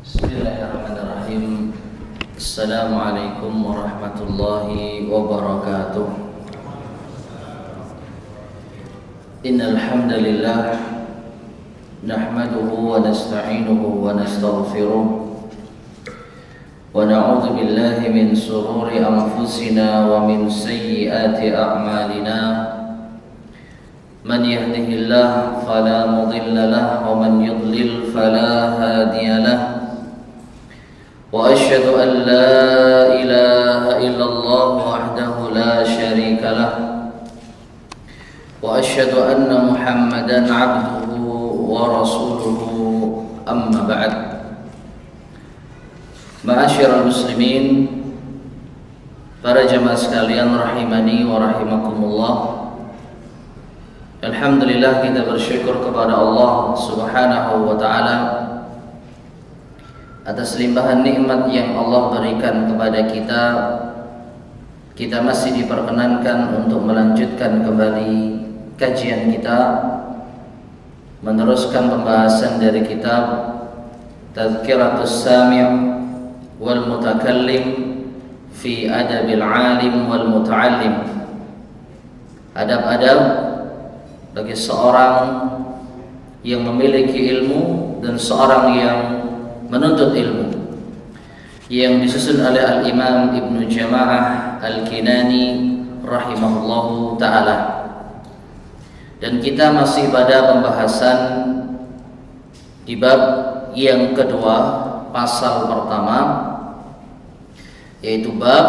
Bismillahirrahmanirrahim. Assalamualaikum warahmatullahi wabarakatuh. Innal hamdalillah nahmaduhu wa nasta'inuhu wa nastaghfiruh wa na'udzu billahi min shururi anfusina wa min sayyiati a'malina. Man yahdihillahu fala mudilla lahu wa man yudlil fala hadiya lahu. Wa asyhadu an la ilaha illallah wahdahu la syarika lah. Wa asyhadu anna Muhammadan abduhu wa rasuluhu, amma ba'd. Ma'asyiral muslimin, para jamaah sekalian rahimani wa rahimakumullah. Alhamdulillah, kita bersyukur kepada Allah Subhanahu wa taala atas limpahan nikmat yang Allah berikan kepada kita. Kita masih diperkenankan untuk melanjutkan kembali kajian kita, meneruskan pembahasan dari kitab Tadhkiratus Sami' wal Mutakallim fi Adabil Alim wal Muta'allim. Adab-adab bagi seorang yang memiliki ilmu dan seorang yang menuntut ilmu, yang disusun oleh Al-Imam Ibnu Jama'ah Al-Kinani rahimahullahu ta'ala. Dan kita masih pada pembahasan di bab yang kedua, pasal pertama, yaitu bab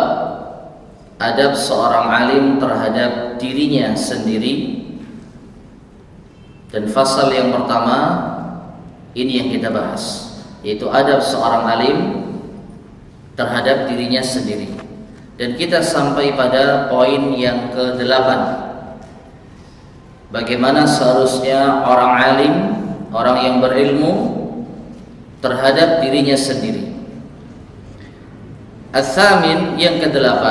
adab seorang alim terhadap dirinya sendiri. Dan pasal yang pertama ini yang kita bahas, yaitu adab seorang alim terhadap dirinya sendiri. Dan kita sampai pada poin yang ke-8, bagaimana seharusnya orang alim, orang yang berilmu terhadap dirinya sendiri. Ats-tsamin, yang ke-8,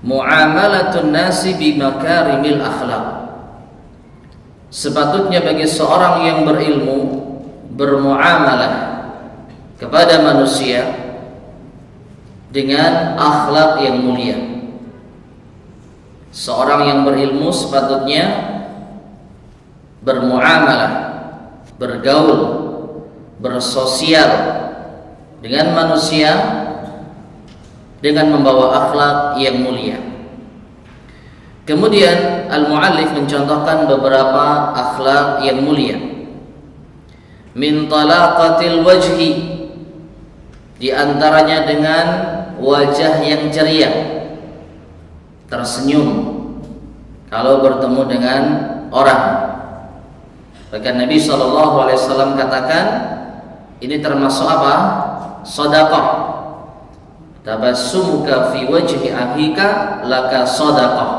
muamalatun nasi bi makarimil akhlaq. Sepatutnya bagi seorang yang berilmu bermuamalah kepada manusia dengan akhlak yang mulia. Seorang yang berilmu sepatutnya bermuamalah, bergaul, bersosial dengan manusia dengan membawa akhlak yang mulia. Kemudian al-muallif mencontohkan beberapa akhlak yang mulia. Min talaqatil wajhi, di antaranya dengan wajah yang ceria, tersenyum kalau bertemu dengan orang. Bahkan Nabi SAW katakan, ini termasuk apa? Shadaqah. Tabassumuka fi wajhi akhika laka shadaqah.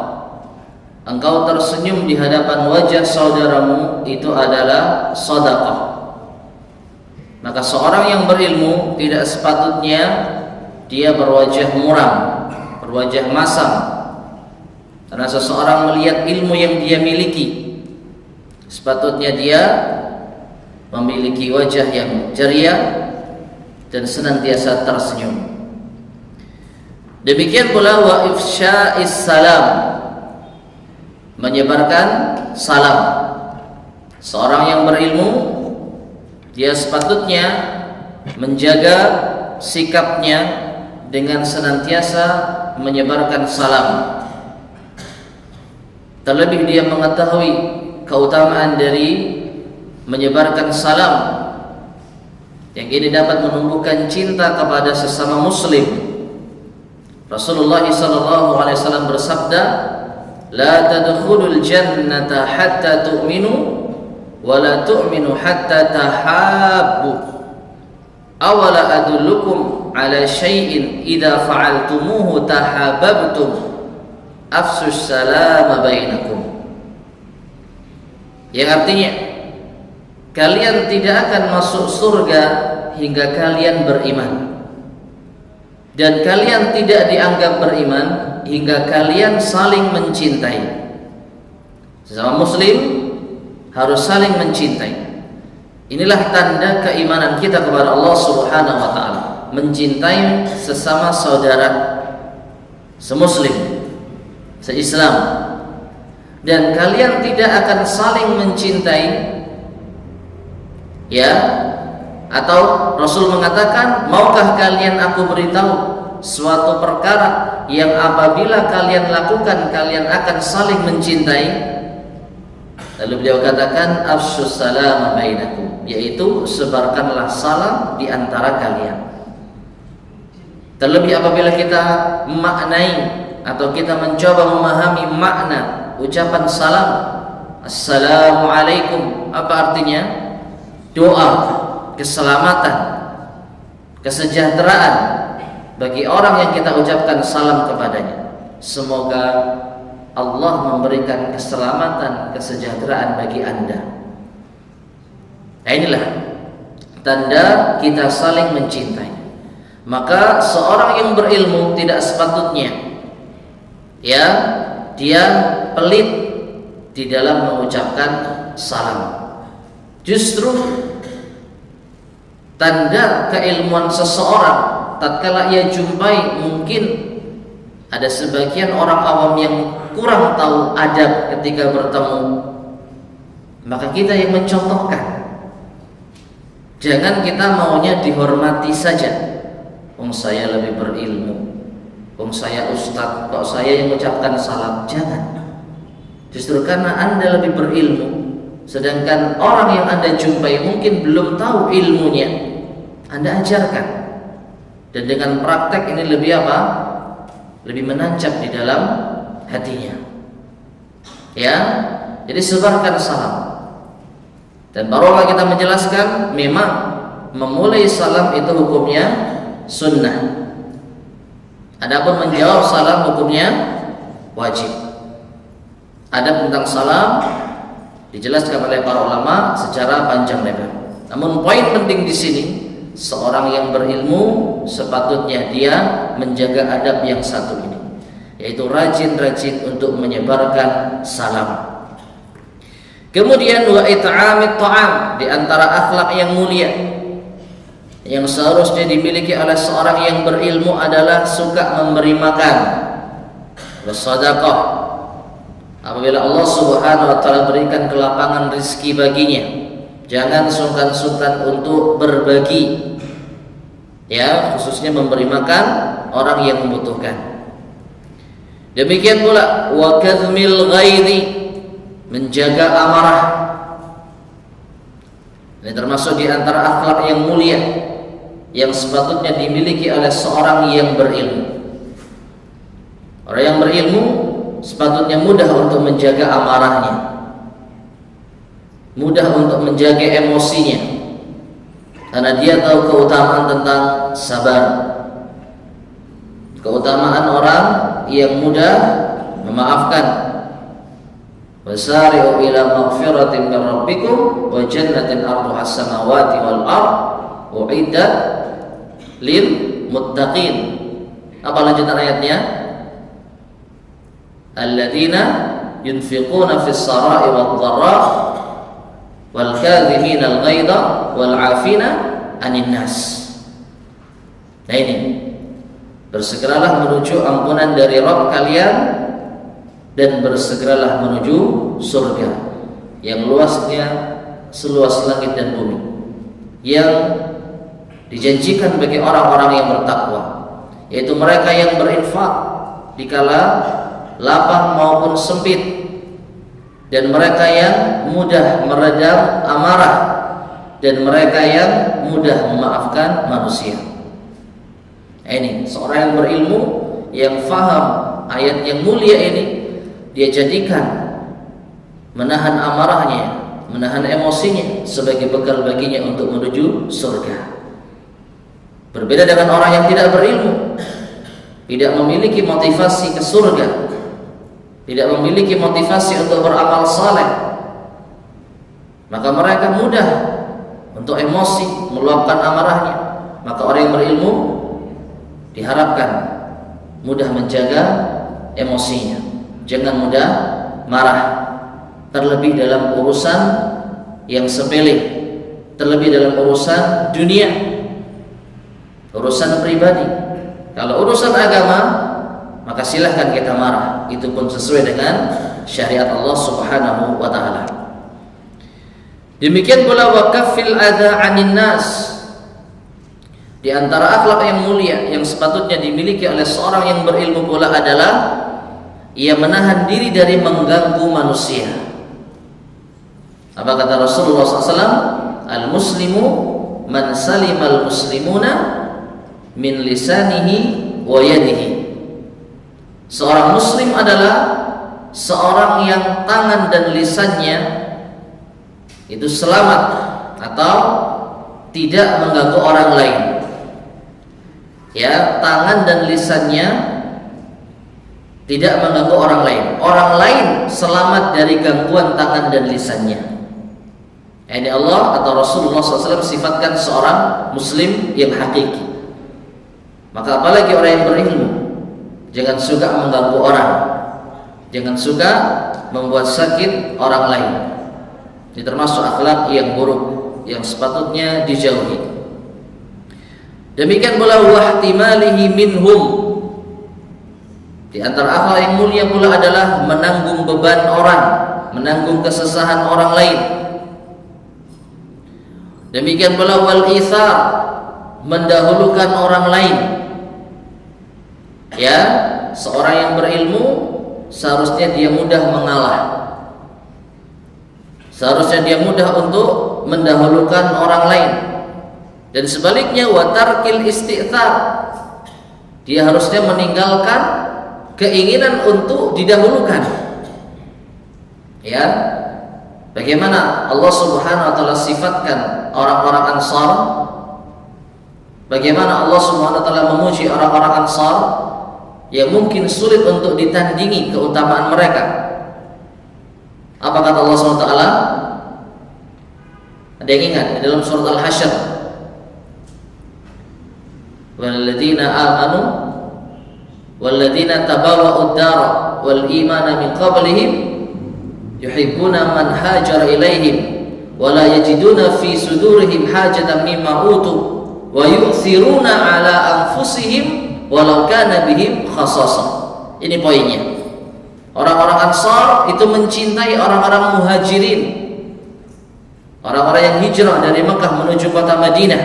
Engkau tersenyum di hadapan wajah saudaramu, itu adalah shadaqah. Maka seorang yang berilmu tidak sepatutnya dia berwajah muram, berwajah masam. Karena seseorang melihat ilmu yang dia miliki, sepatutnya dia memiliki wajah yang ceria dan senantiasa tersenyum. Demikian pula wa ifsya'is salam, menyebarkan salam. Seorang yang berilmu dia sepatutnya menjaga sikapnya dengan senantiasa menyebarkan salam. Terlebih dia mengetahui keutamaan dari menyebarkan salam, yang ini dapat menumbuhkan cinta kepada sesama muslim. Rasulullah SAW bersabda, la tadkhulul jannata hatta tu'minu wa la tu'minu hatta tahabbu. Awala adullukum ala syai'in idza fa'altumuhu tahabbtum afsus salama bainakum. Yang artinya, kalian tidak akan masuk surga hingga kalian beriman, dan kalian tidak dianggap beriman hingga kalian saling mencintai. Sesama muslim harus saling mencintai. Inilah tanda keimanan kita kepada Allah Subhanahu wa taala, mencintai sesama saudara semuslim, seislam. Dan kalian tidak akan saling mencintai, ya, atau Rasul mengatakan, maukah kalian aku beritahu suatu perkara yang apabila kalian lakukan kalian akan saling mencintai? Lalu beliau katakan, afsyus salam bainakum, yaitu sebarkanlah salam di antara kalian. Terlebih apabila kita memaknai atau kita mencoba memahami makna ucapan salam, assalamualaikum, apa artinya? Doa keselamatan, kesejahteraan bagi orang yang kita ucapkan salam kepadanya. Semoga Allah memberikan keselamatan, kesejahteraan bagi Anda. Nah, inilah tanda kita saling mencintai. Maka seorang yang berilmu tidak sepatutnya, ya, dia pelit di dalam mengucapkan salam. Justru tanda keilmuan seseorang tatkala ia jumpai, mungkin ada sebagian orang awam yang kurang tahu adab ketika bertemu, maka kita yang mencontohkan. Jangan kita maunya dihormati saja. Wong saya lebih berilmu, wong saya ustadz, kok saya yang mengucapkan salam. Jangan. Justru karena Anda lebih berilmu, sedangkan orang yang Anda jumpai mungkin belum tahu ilmunya, Anda ajarkan. Dan dengan praktek ini lebih apa? Lebih menancap di dalam hatinya. Ya, jadi sebarkan salam. Dan barulah kita menjelaskan, memang memulai salam itu hukumnya sunnah. Adapun menjawab salam hukumnya wajib. Adab tentang salam dijelaskan oleh para ulama secara panjang lebar. Namun poin penting di sini, seorang yang berilmu sepatutnya dia menjaga adab yang satu ini, yaitu rajin-rajin untuk menyebarkan salam. Kemudian wa it'amit ta'am, di antara akhlak yang mulia yang seharusnya dimiliki oleh seorang yang berilmu adalah suka memberi makan, bersedekah. Apabila Allah Subhanahu wa taala berikan kelapangan rezeki baginya, jangan sungkan-sungkan untuk berbagi, ya, khususnya memberi makan orang yang membutuhkan. Demikian pula wa kadhmil ghaidhi, menjaga amarah. Ini termasuk di antara akhlak yang mulia yang sepatutnya dimiliki oleh seorang yang berilmu. Orang yang berilmu sepatutnya mudah untuk menjaga amarahnya, mudah untuk menjaga emosinya, karena dia tahu keutamaan tentang sabar, keutamaan orang yang mudah memaafkan. Wasari'u ila maghfiratin min rabbikum wa jannatin 'arduha as-samawati wal ard u'iddat lil muttaqin. Apa lanjutan ayatnya? Alladzina yunfiquna fis sarai wad dharra wal kadhimina al ghaidha wal 'afina 'anil nas. Nah ini, bersegeralah menuju ampunan dari Rabb kalian dan bersegeralah menuju surga yang luasnya seluas langit dan bumi, yang dijanjikan bagi orang-orang yang bertakwa, yaitu mereka yang berinfak dikala lapang maupun sempit, dan mereka yang mudah meredam amarah, dan mereka yang mudah memaafkan manusia. Ini seorang yang berilmu yang faham ayat yang mulia ini, dia jadikan menahan amarahnya, menahan emosinya sebagai bekal baginya untuk menuju surga. Berbeda dengan orang yang tidak berilmu, tidak memiliki motivasi ke surga, tidak memiliki motivasi untuk beramal saleh, maka mereka mudah untuk emosi, meluapkan amarahnya. Maka orang yang berilmu diharapkan mudah menjaga emosinya, jangan mudah marah, terlebih dalam urusan yang sepele, terlebih dalam urusan dunia, urusan pribadi. Kalau urusan agama, maka silahkan kita marah, itu pun sesuai dengan syariat Allah Subhanahu wa taala. Demikian pula wa kaffil adza 'anin nas. Di antara akhlak yang mulia yang sepatutnya dimiliki oleh seorang yang berilmu pula adalah ia menahan diri dari mengganggu manusia. Apa kata Rasulullah SAW? Al-muslimu man salimal muslimuna min lisanihi wa yadihi. Seorang muslim adalah seorang yang tangan dan lisannya itu selamat atau tidak mengganggu orang lain. Ya, tangan dan lisannya tidak mengganggu orang lain. Orang lain selamat dari gangguan tangan dan lisannya. Ini Allah atau Rasulullah SAW sifatkan seorang muslim yang hakiki. Maka apalagi orang yang berilmu, jangan suka mengganggu orang, jangan suka membuat sakit orang lain. Ini termasuk akhlak yang buruk yang sepatutnya dijauhi. Demikian pula wahtimalihi minhum. Di antara akhlak yang mulia pula adalah menanggung beban orang, menanggung kesusahan orang lain. Demikian pula wal ithar, mendahulukan orang lain. Ya, seorang yang berilmu seharusnya dia mudah mengalah. Seharusnya dia mudah untuk mendahulukan orang lain. Dan sebaliknya watarkil isti'thar, dia harusnya meninggalkan keinginan untuk didahulukan. Ya, bagaimana Allah Subhanahu wa taala sifatkan orang-orang Ansar? Bagaimana Allah Subhanahu wa taala memuji orang-orang Ansar yang mungkin sulit untuk ditandingi keutamaan mereka? Apa kata Allah Subhanahu wa taala? Ada yang ingat di dalam surat Al-Hasyr? Walladzina amanu walladzina tabawwa'ud dara wal imana min qablihim yuhibbuna man hajara ilaihim wa la yajiduna fi sudurihim hajatan mimma utu wa yu'thiruna ala anfusihim walau kana bihim khasasah. Ini poinnya. Orang-orang Ansar itu mencintai orang-orang Muhajirin, orang-orang yang hijrah dari Mekah menuju kota Madinah.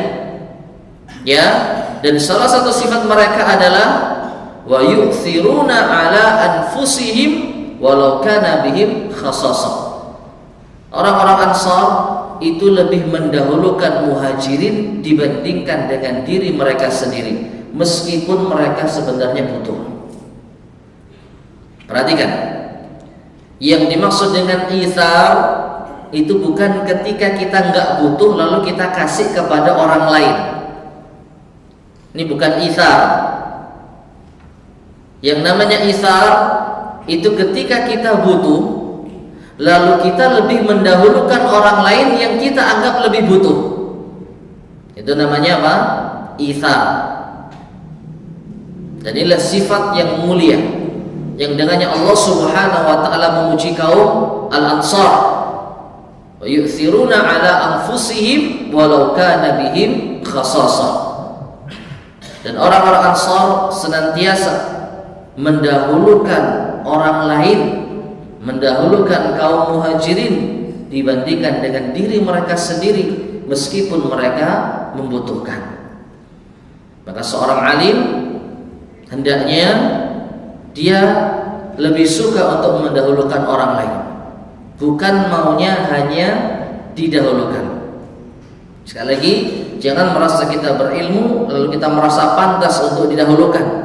Ya, dan salah satu sifat mereka adalah wa yu'thiruna ala anfusihim walau kana bihim khasasah. Orang-orang Ansar itu lebih mendahulukan Muhajirin dibandingkan dengan diri mereka sendiri, meskipun mereka sebenarnya butuh. Perhatikan, yang dimaksud dengan ithar itu bukan ketika kita nggak butuh lalu kita kasih kepada orang lain. Ini bukan ithar. Yang namanya ithar itu ketika kita butuh lalu kita lebih mendahulukan orang lain yang kita anggap lebih butuh. Itu namanya apa? Ithar. Dan inilah sifat yang mulia yang dengannya Allah Subhanahu wa taala memuji kaum Al-Ansar. Wa yu'thiruna ala anfusihim walau kana bihim khasasah. Dan orang-orang Ansar senantiasa mendahulukan orang lain, mendahulukan kaum Muhajirin dibandingkan dengan diri mereka sendiri meskipun mereka membutuhkan. Maka seorang alim hendaknya dia lebih suka untuk mendahulukan orang lain, bukan maunya hanya didahulukan. Sekali lagi, jangan merasa kita berilmu lalu kita merasa pantas untuk didahulukan.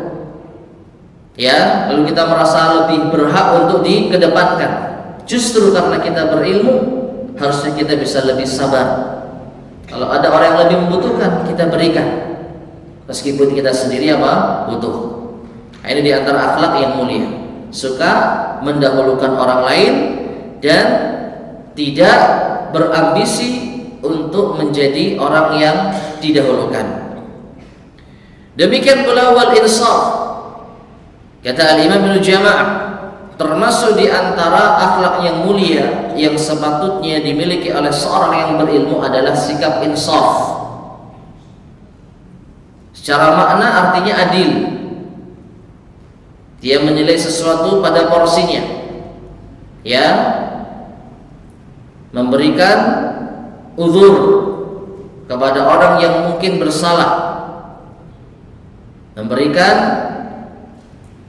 Ya, lalu kita merasa lebih berhak untuk dikedepankan. Justru karena kita berilmu, harusnya kita bisa lebih sabar. Kalau ada orang yang lebih membutuhkan, kita berikan, meskipun kita sendiri apa? Butuh. Nah, ini diantara akhlak yang mulia, suka mendahulukan orang lain dan tidak berambisi untuk menjadi orang yang didahulukan. Demikian pula wal insaf. Kata Al-Imam Ibnu Jama'ah, termasuk di antara akhlak yang mulia yang sepatutnya dimiliki oleh seorang yang berilmu adalah sikap insaf. Secara makna artinya adil. Dia menilai sesuatu pada porsinya, ya, memberikan uzur kepada orang yang mungkin bersalah, memberikan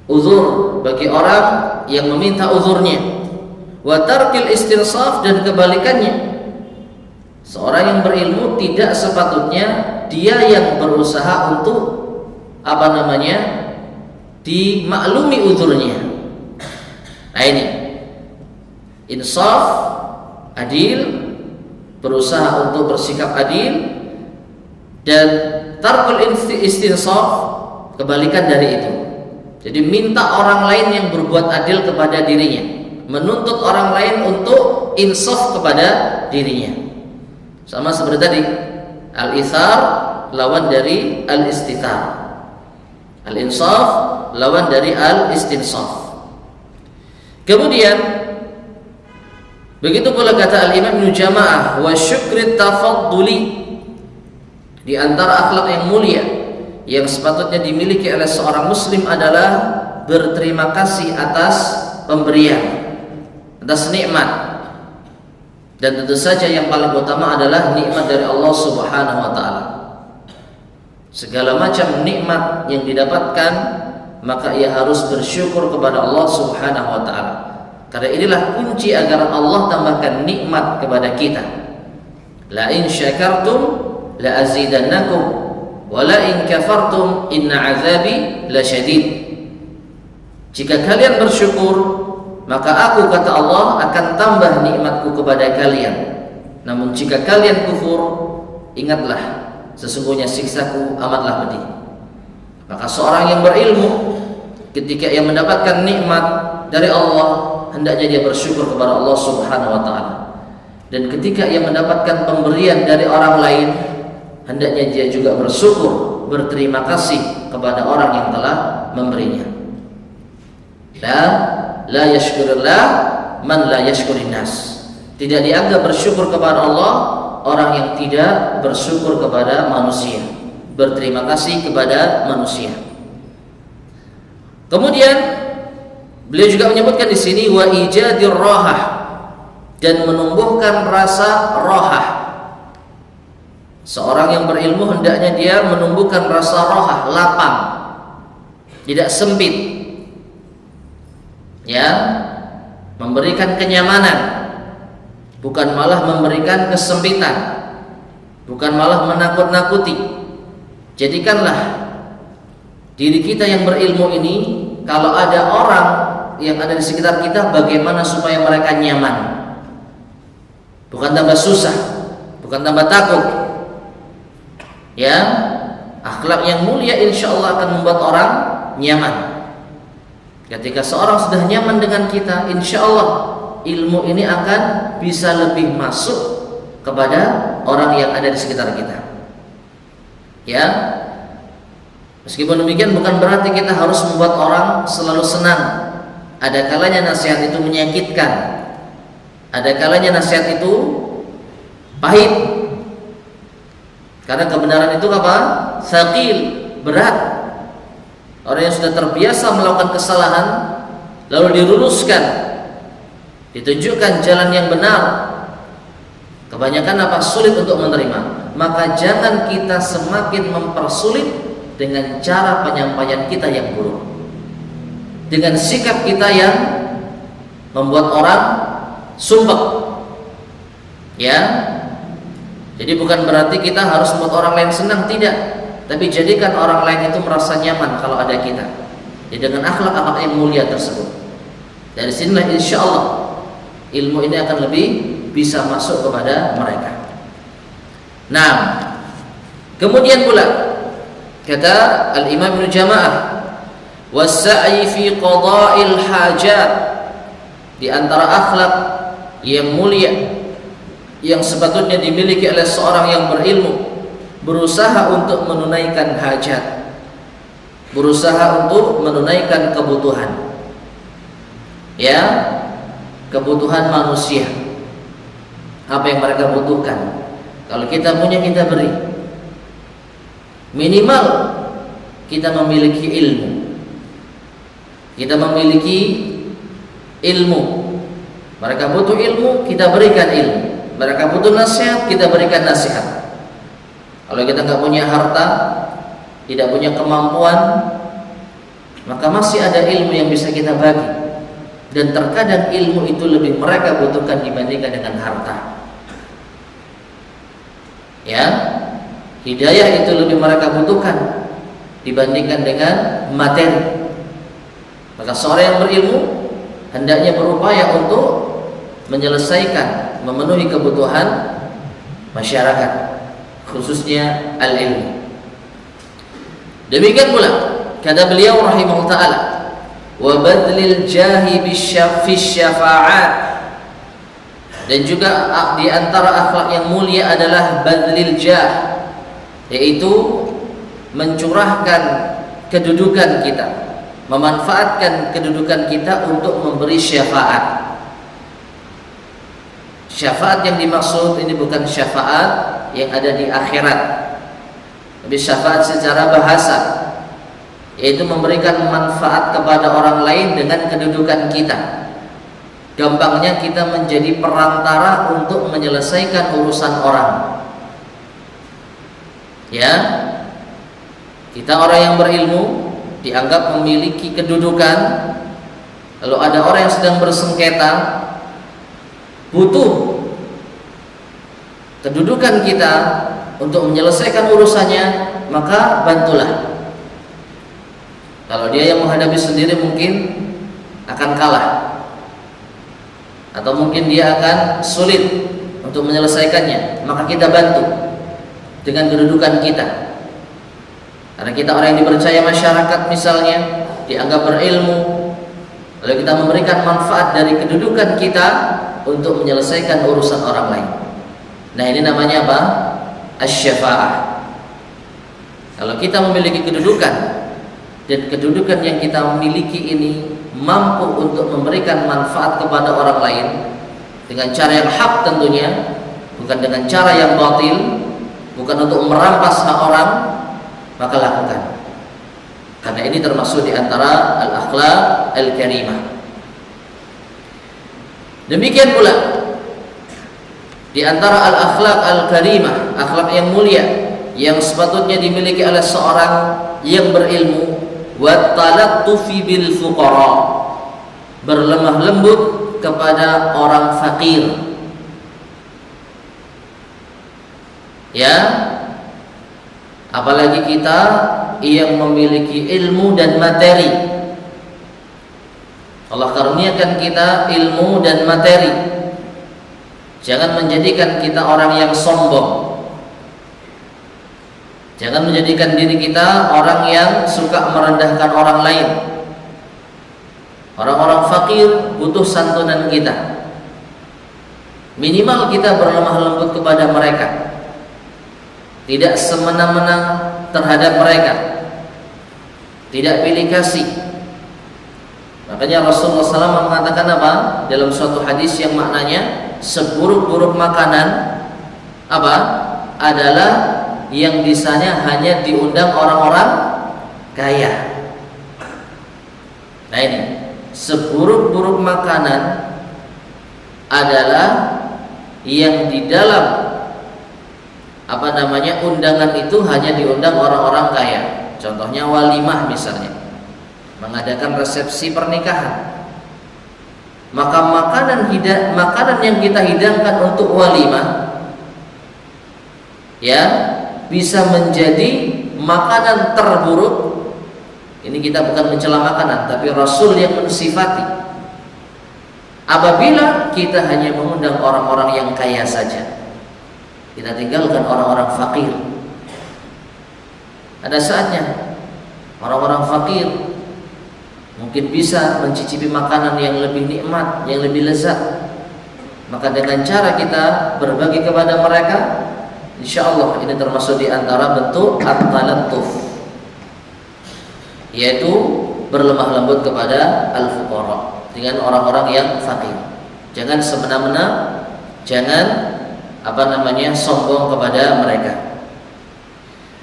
uzur bagi orang yang meminta uzurnya, wa tarkil istinsaf, dan kebalikannya. Seorang yang berilmu tidak sepatutnya dia yang berusaha untuk dimaklumi uzurnya. Nah ini insaf, adil, berusaha untuk bersikap adil, dan tarkul istinsaf, kebalikan dari itu. Jadi minta orang lain yang berbuat adil kepada dirinya, menuntut orang lain untuk insaf kepada dirinya. Sama seperti tadi, al-ithar lawan dari al-istithar, al-insaf lawan dari al-istinsaf. Kemudian begitu pula kata al-Imam Ibnu Jama'ah, wa syukri tafadduli, di antara akhlak yang mulia yang sepatutnya dimiliki oleh seorang muslim adalah berterima kasih atas pemberian, atas nikmat. Dan tentu saja yang paling utama adalah nikmat dari Allah Subhanahu wa taala. Segala macam nikmat yang didapatkan, maka ia harus bersyukur kepada Allah Subhanahu wa taala. Karena inilah kunci agar Allah tambahkan nikmat kepada kita. La in syakartum la azidannakum wa la in kafartum inna azabi lasyadid. Jika kalian bersyukur, maka aku, kata Allah, akan tambah nikmatku kepada kalian. Namun jika kalian kufur, ingatlah, sesungguhnya siksaku amatlah pedih. Maka seorang yang berilmu, ketika ia mendapatkan nikmat dari Allah, hendaknya dia bersyukur kepada Allah Subhanahu wa taala. Dan ketika ia mendapatkan pemberian dari orang lain, hendaknya dia juga bersyukur, berterima kasih kepada orang yang telah memberinya. La yashkurillah man la yashkurin nas. Tidak dianggap bersyukur kepada Allah orang yang tidak bersyukur kepada manusia, berterima kasih kepada manusia. Kemudian beliau juga menyebutkan di sini wa ijadir rahah, dan menumbuhkan rasa rahah. Seorang yang berilmu hendaknya dia menumbuhkan rasa rahah, lapang, tidak sempit, ya, memberikan kenyamanan, bukan malah memberikan kesempitan, bukan malah menakut-nakuti. Jadikanlah diri kita yang berilmu ini, kalau ada orang yang ada di sekitar kita, bagaimana supaya mereka nyaman, bukan tambah susah, bukan tambah takut. Ya, akhlak yang mulia insya Allah akan membuat orang nyaman. Ketika seorang sudah nyaman dengan kita, insya Allah ilmu ini akan bisa lebih masuk kepada orang yang ada di sekitar kita. Ya, meskipun demikian bukan berarti kita harus membuat orang selalu senang. Ada kalanya nasihat itu menyakitkan, ada kalanya nasihat itu pahit. Karena kebenaran itu apa? Tsaqil, berat. Orang yang sudah terbiasa melakukan kesalahan lalu diluruskan, ditunjukkan jalan yang benar, kebanyakan apa? Sulit untuk menerima. Maka jangan kita semakin mempersulit dengan cara penyampaian kita yang buruk, dengan sikap kita yang membuat orang sumpek. Ya, jadi bukan berarti kita harus membuat orang lain senang, tidak. Tapi jadikan orang lain itu merasa nyaman kalau ada kita. Jadi dengan akhlak-akhlak yang mulia tersebut, dari sinilah insya Allah ilmu ini akan lebih bisa masuk kepada mereka. Nah, kemudian pula kata al-Imam Ibnu Jama'ah, was-sa'i fi qada'il hajat, di antara akhlak yang mulia yang sepatutnya dimiliki oleh seorang yang berilmu, berusaha untuk menunaikan hajat, berusaha untuk menunaikan kebutuhan. ya, kebutuhan manusia. Apa yang mereka butuhkan. Kalau kita punya, kita beri. Minimal kita memiliki ilmu. Kita memiliki ilmu. Mereka butuh ilmu, kita berikan ilmu. Mereka butuh nasihat, kita berikan nasihat. Kalau kita nggak punya harta, tidak punya kemampuan, maka masih ada ilmu yang bisa kita bagi. Dan terkadang ilmu itu lebih mereka butuhkan dibandingkan dengan harta. Ya, hidayah itu lebih mereka butuhkan dibandingkan dengan materi. Maka seorang yang berilmu hendaknya berupaya untuk menyelesaikan, memenuhi kebutuhan masyarakat, khususnya al-ilmu. Demikian pula kata beliau rahimahullah ta'ala, wa badlil jahi fi syafa'at. Dan juga di antara akhlak yang mulia adalah badlil jah, yaitu mencurahkan kedudukan kita, memanfaatkan kedudukan kita untuk memberi syafaat. Syafaat yang dimaksud ini bukan syafaat yang ada di akhirat, tapi syafaat secara bahasa, yaitu memberikan manfaat kepada orang lain dengan kedudukan kita. Gampangnya kita menjadi perantara untuk menyelesaikan urusan orang. Ya, kita orang yang berilmu dianggap memiliki kedudukan. Lalu ada orang yang sedang bersengketa, butuh kedudukan kita untuk menyelesaikan urusannya, maka bantulah. Kalau dia yang menghadapi sendiri mungkin akan kalah, atau mungkin dia akan sulit untuk menyelesaikannya, maka kita bantu dengan kedudukan kita. Karena kita orang yang dipercaya masyarakat misalnya, dianggap berilmu, lalu kita memberikan manfaat dari kedudukan kita untuk menyelesaikan urusan orang lain. Nah, ini namanya apa? Asy-syafa'ah. Kalau kita memiliki kedudukan, dan kedudukan yang kita miliki ini mampu untuk memberikan manfaat kepada orang lain dengan cara yang hak tentunya, bukan dengan cara yang batil, bukan untuk merampas hak orang, maka lakukan. Karena ini termasuk di antara al-akhlaq al-karimah. Demikian pula di antara al-akhlaq al-karimah, akhlak yang mulia yang sepatutnya dimiliki oleh seorang yang berilmu, wa talattufi bil fuqara, berlemah lembut kepada orang fakir. Ya, apalagi kita yang memiliki ilmu dan materi. Allah karuniakan kita ilmu dan materi. Jangan menjadikan kita orang yang sombong. Jangan menjadikan diri kita orang yang suka merendahkan orang lain. Orang-orang fakir butuh santunan kita. Minimal kita berlemah lembut kepada mereka, tidak semena-mena terhadap mereka, tidak pilih kasih. Makanya Rasulullah SAW mengatakan apa? Dalam suatu hadis yang maknanya seburuk-buruk makanan apa? Adalah yang bisanya hanya diundang orang-orang kaya. Nah, ini seburuk-buruk makanan adalah yang di dalam undangan itu hanya diundang orang-orang kaya. Contohnya walimah misalnya, mengadakan resepsi pernikahan. Maka makanan yang kita hidangkan untuk walimah, ya, bisa menjadi makanan terburuk. Ini kita bukan mencela makanan, tapi Rasul yang mensifati. Apabila kita hanya mengundang orang-orang yang kaya saja, kita tinggalkan orang-orang fakir. Ada saatnya orang-orang fakir mungkin bisa mencicipi makanan yang lebih nikmat, yang lebih lezat. Maka dengan cara kita berbagi kepada mereka, insya Allah ini termasuk di antara bentuk at-talattuf, yaitu berlemah lembut kepada al-fuqara. dengan orang-orang yang fakir. Jangan semena-mena, jangan sombong kepada mereka.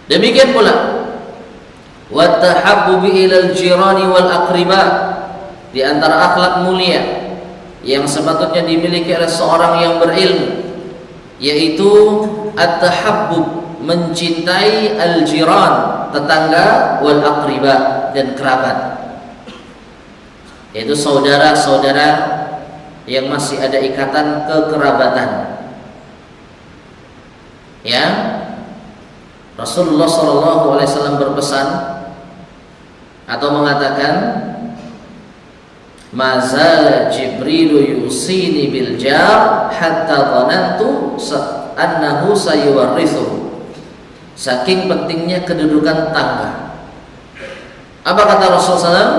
Demikian pula wa tahabbubi ilal jirani wal aqriba, di antara akhlak mulia yang sepatutnya dimiliki oleh seorang yang berilmu, yaitu at-tahabbub, mencintai al-jiran, tetangga, wal aqriba, dan kerabat, yaitu saudara-saudara yang masih ada ikatan kekerabatan. Ya, Rasulullah SAW berpesan atau mengatakan, mazal Jibril yusini bil jar hatta dhanantu annahu sayuwarrithu. Saking pentingnya kedudukan tangga. Apa kata Rasulullah SAW?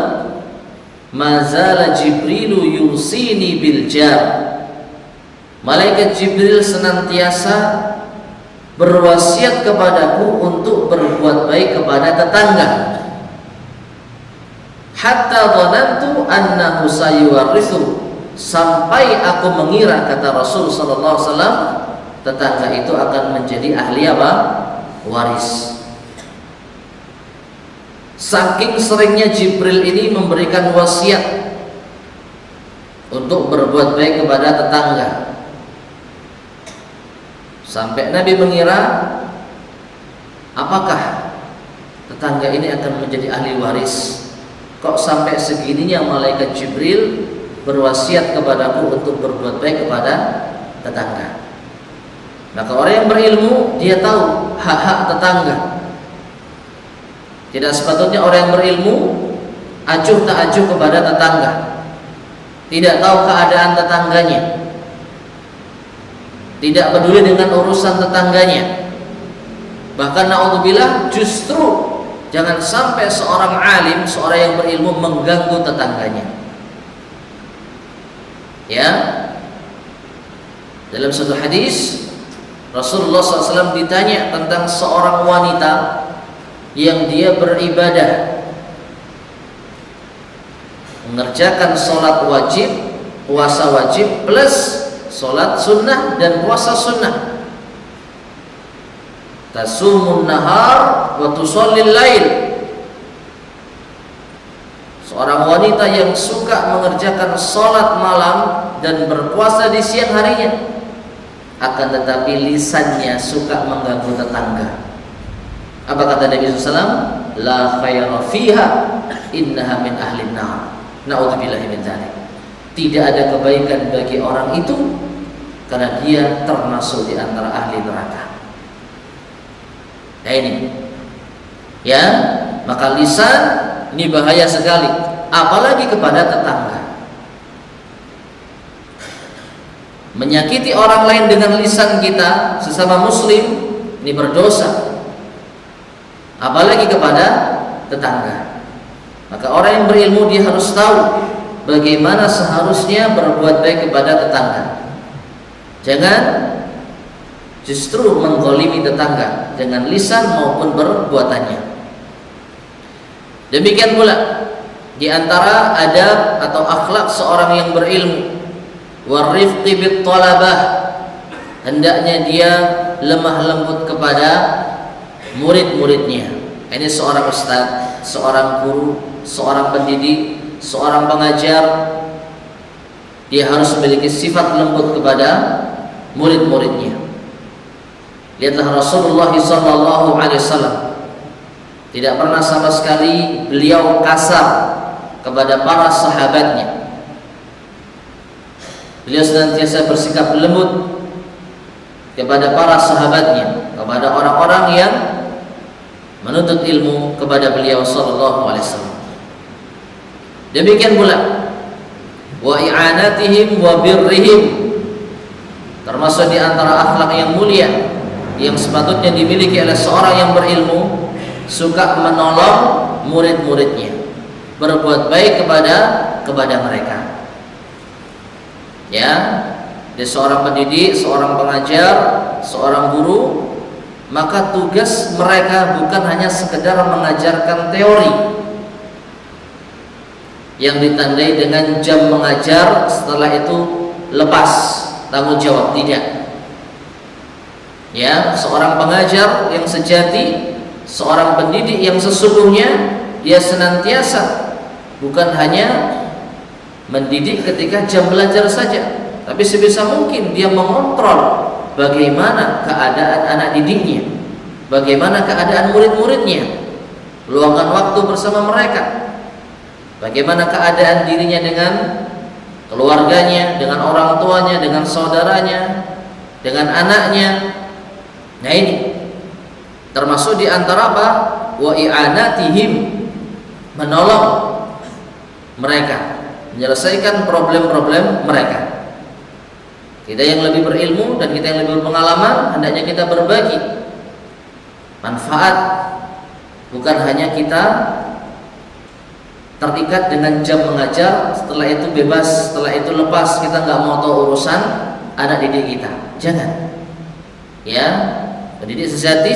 Mazal Jibril yusini bil jar. Malaikat Jibril senantiasa berwasiat kepadaku untuk berbuat baik kepada tetangga. Hatta dhanantu annahu sayuwarrithu, sampai aku mengira, kata Rasul sallallahu alaihi wasallam, tetangga itu akan menjadi ahli apa? Waris. Saking seringnya Jibril ini memberikan wasiat untuk berbuat baik kepada tetangga, sampai Nabi mengira, apakah tetangga ini akan menjadi ahli waris? Kok sampai segininya malaikat Jibril berwasiat kepadaku untuk berbuat baik kepada tetangga? Maka orang yang berilmu, dia tahu hak-hak tetangga. Tidak sepatutnya orang yang berilmu acuh tak acuh kepada tetangga, tidak tahu keadaan tetangganya, tidak peduli dengan urusan tetangganya. Bahkan na'udzubillah, justru jangan sampai seorang alim, seorang yang berilmu mengganggu tetangganya. Ya, dalam satu hadis Rasulullah SAW ditanya tentang seorang wanita yang dia beribadah, mengerjakan sholat wajib, puasa wajib, plus sholat sunnah dan puasa sunnah. Tasumun nahar wa tusallil lail. Seorang wanita yang suka mengerjakan sholat malam dan berpuasa di siang harinya, akan tetapi lisannya suka mengganggu tetangga. Apa kata Nabi SAW? La khayra fiha innaha min ahlin nar. Na'udzubillahi min dzalik. Tidak ada kebaikan bagi orang itu karena dia termasuk di antara ahli neraka. Ya ini. Ya, maka lisan ini bahaya sekali, apalagi kepada tetangga. Menyakiti orang lain dengan lisan kita, sesama muslim, ini berdosa, apalagi kepada tetangga. Maka orang yang berilmu, dia harus tahu bagaimana seharusnya berbuat baik kepada tetangga. Jangan justru menggolimi tetangga dengan lisan maupun perbuatannya. Demikian pula di antara adab atau akhlak seorang yang berilmu, warifqi bit talabah, hendaknya dia lemah lembut kepada murid-muridnya. Ini seorang ustaz, seorang guru, seorang pendidik, seorang pengajar, dia harus memiliki sifat lembut kepada murid-muridnya. Lihatlah Rasulullah SAW, tidak pernah sama sekali beliau kasar kepada para sahabatnya. Beliau senantiasa bersikap lembut kepada para sahabatnya, kepada orang-orang yang menuntut ilmu kepada beliau sallallahu alaihi wasallam. Demikian pula wa i'anatihim wa birrihim, termasuk di antara akhlak yang mulia yang sepatutnya dimiliki oleh seorang yang berilmu, suka menolong murid-muridnya, berbuat baik kepada mereka. Ya, dia seorang pendidik, seorang pengajar, seorang guru, maka tugas mereka bukan hanya sekedar mengajarkan teori, yang ditandai dengan jam mengajar, setelah itu lepas tanggung jawab. Tidak. Ya, seorang pengajar yang sejati, seorang pendidik yang sesungguhnya, dia senantiasa bukan hanya mendidik ketika jam belajar saja, tapi sebisa mungkin dia mengontrol bagaimana keadaan anak didiknya, bagaimana keadaan murid-muridnya, luangkan waktu bersama mereka, bagaimana keadaan dirinya dengan keluarganya, dengan orang tuanya, dengan saudaranya, dengan anaknya. Nah, ini termasuk di antara apa? Wa i'anatihim, menolong mereka, menyelesaikan problem-problem mereka. Kita yang lebih berilmu dan kita yang lebih berpengalaman, hendaknya kita berbagi manfaat, bukan hanya kita terikat dengan jam mengajar, setelah itu bebas, setelah itu lepas, kita nggak mau tahu urusan anak didik kita. Jangan. Ya, pendidik sejati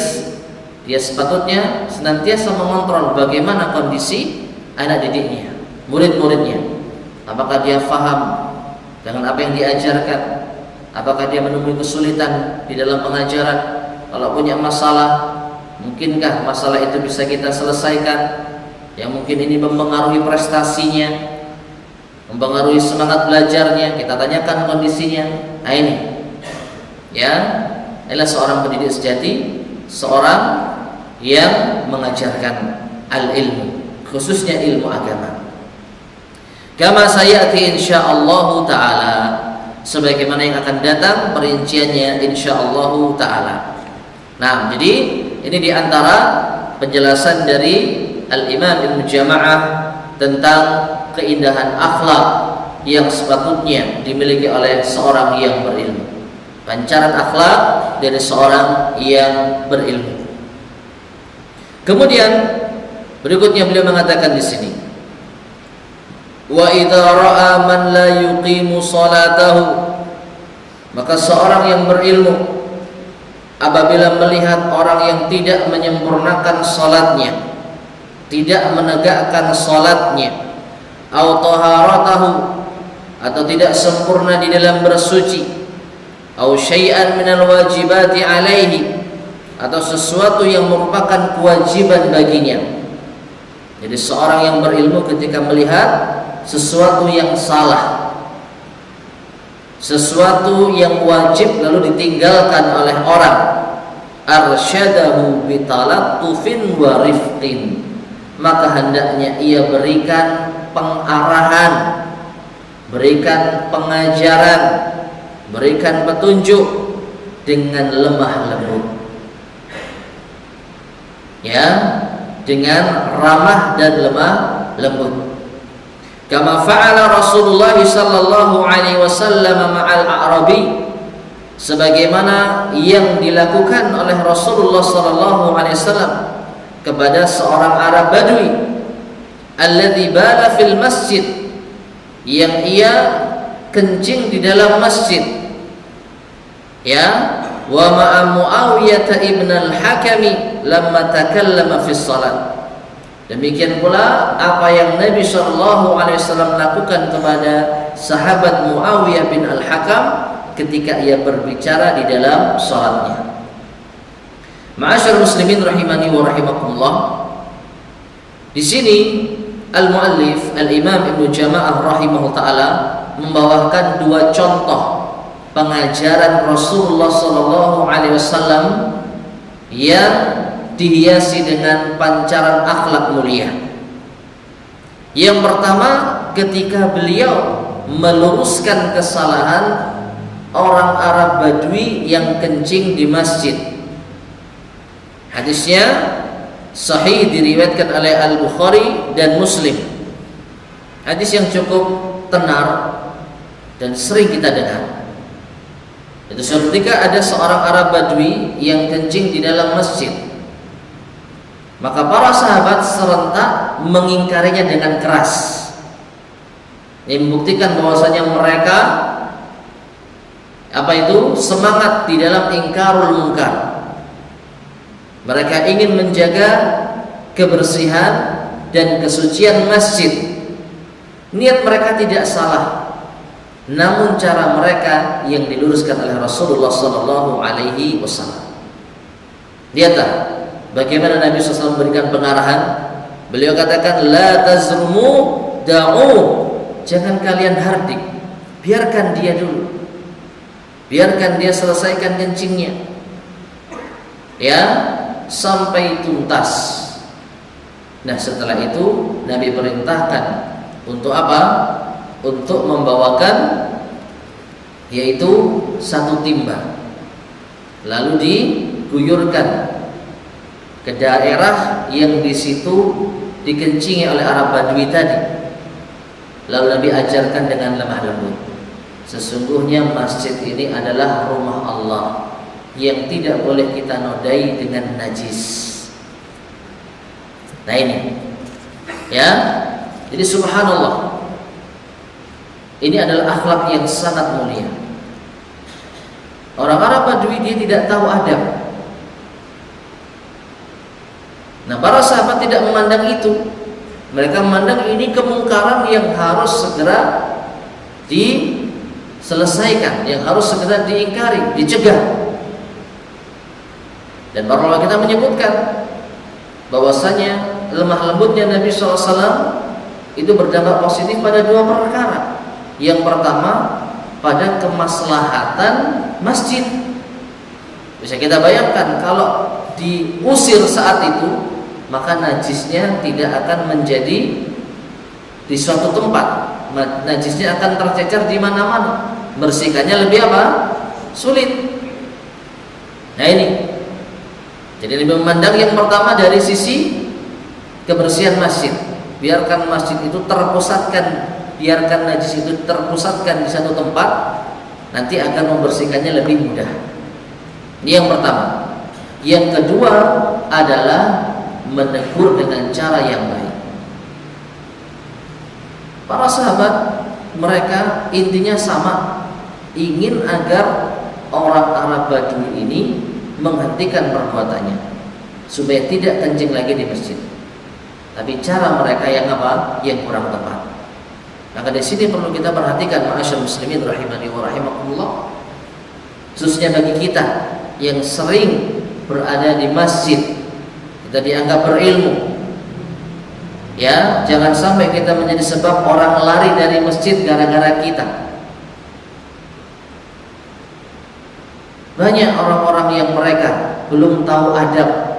dia sepatutnya senantiasa mengontrol bagaimana kondisi anak didiknya, murid-muridnya. Apakah dia faham dengan apa yang diajarkan? Apakah dia menemui kesulitan di dalam pengajaran? Kalau punya masalah, mungkinkah masalah itu bisa kita selesaikan? Yang mungkin ini mempengaruhi prestasinya, mempengaruhi semangat belajarnya, kita tanyakan kondisinya. Nah, ini ya, adalah seorang pendidik sejati, seorang yang mengajarkan al-ilmu, khususnya ilmu agama. Kama sayati insyaallah taala, sebagaimana yang akan datang perinciannya insyaallah taala. Nah, jadi ini diantara penjelasan dari Al-Imam Ibnu Jama'ah tentang keindahan akhlak yang sepatutnya dimiliki oleh seorang yang berilmu. Pancaran akhlak dari seorang yang berilmu. Kemudian berikutnya beliau mengatakan di sini, wa idza ra'a man la yuqimu salatahu, maka seorang yang berilmu apabila melihat orang yang tidak menyempurnakan salatnya, tidak menegakkan salatnya, au taharatahu, atau tidak sempurna di dalam bersuci, au syai'an minal wajibati alaihi, atau sesuatu yang merupakan kewajiban baginya. Jadi seorang yang berilmu ketika melihat sesuatu yang salah, sesuatu yang wajib lalu ditinggalkan oleh orang, arsyadahu bitalattufin wa rifqin, maka hendaknya ia berikan pengarahan, berikan pengajaran, berikan petunjuk dengan lemah lembut, ya, dengan ramah dan lemah lembut. Kama fa'ala Rasulullah sallallahu alaihi wasallam ma'al a'rabi, sebagaimana yang dilakukan oleh Rasulullah sallallahu alaihi wasallam kepada seorang Arab Badui, alladzi bala fil masjid, yang ia kencing di dalam masjid, ya, wa ma'a Muawiyah ibn al-Hakami lamma takallama fi shalat. Demikian pula apa yang Nabi sallallahu alaihi wasallam lakukan kepada sahabat Muawiyah bin al-Hakam ketika ia berbicara di dalam salatnya. Ma'asyar muslimin rahimani wa rahimakumullah. Di sini al-muallif al-Imam Ibnu Jama'ah rahimahullah taala membawakan dua contoh pengajaran Rasulullah sallallahu alaihi wasallam yang dihiasi dengan pancaran akhlak mulia. Yang pertama, ketika beliau meluruskan kesalahan orang Arab Badui yang kencing di masjid. Hadisnya sahih, diriwayatkan oleh Al-Bukhari dan Muslim. Hadis yang cukup tenar dan sering kita dengar. Itu suatu ketika ada seorang Arab Badui yang kencing di dalam masjid. Maka para sahabat serentak mengingkarinya dengan keras. Ini membuktikan bahwasanya mereka semangat di dalam ingkarul munkar. Mereka ingin menjaga kebersihan dan kesucian masjid. Niat mereka tidak salah, namun cara mereka yang diluruskan oleh Rasulullah sallallahu alaihi wasallam. Lihatlah bagaimana Nabi SAW memberikan pengarahan. Beliau katakan, la tazrumu da'u, jangan kalian hardik, biarkan dia dulu, biarkan dia selesaikan kencingnya, ya, sampai tuntas. Nah, setelah itu Nabi perintahkan untuk apa? Untuk membawakan yaitu satu timba, lalu diguyurkan ke daerah yang di situ dikencingi oleh Arab Badui tadi. Lalu Nabi ajarkan dengan lemah lembut, sesungguhnya masjid ini adalah rumah Allah yang tidak boleh kita nodai dengan najis. Nah ini, ya, jadi subhanallah, ini adalah akhlak yang sangat mulia. Orang Arab Badui dia tidak tahu adab. Nah, para sahabat tidak memandang itu. Mereka memandang ini kemungkaran yang harus segera diselesaikan, yang harus segera diingkari, dicegah. Dan para ulama kita menyebutkan bahwasanya lemah lembutnya Nabi SAW itu berdampak positif pada dua perkara. Yang pertama, pada kemaslahatan masjid. Bisa kita bayangkan kalau diusir saat itu, maka najisnya tidak akan menjadi di suatu tempat. Najisnya akan tercecer di mana-mana. Bersihkannya lebih apa? Sulit. Nah ini. Jadi lebih memandang yang pertama dari sisi kebersihan masjid. Biarkan masjid itu terpusatkan, biarkan najis itu terpusatkan di satu tempat, nanti akan membersihkannya lebih mudah. Ini yang pertama. Yang kedua adalah menegur dengan cara yang baik. Para sahabat mereka intinya sama, ingin agar orang Arab Badui ini menghentikan perbuatannya supaya tidak kencing lagi di masjid. Tapi cara mereka yang apa? Yang kurang tepat. Maka di sini perlu kita perhatikan, ma'asyar muslimin rahimani wa rahimakumullah, khususnya bagi kita yang sering berada di masjid, kita dianggap berilmu, ya, jangan sampai kita menjadi sebab orang lari dari masjid gara-gara kita. Banyak orang-orang yang mereka belum tahu adab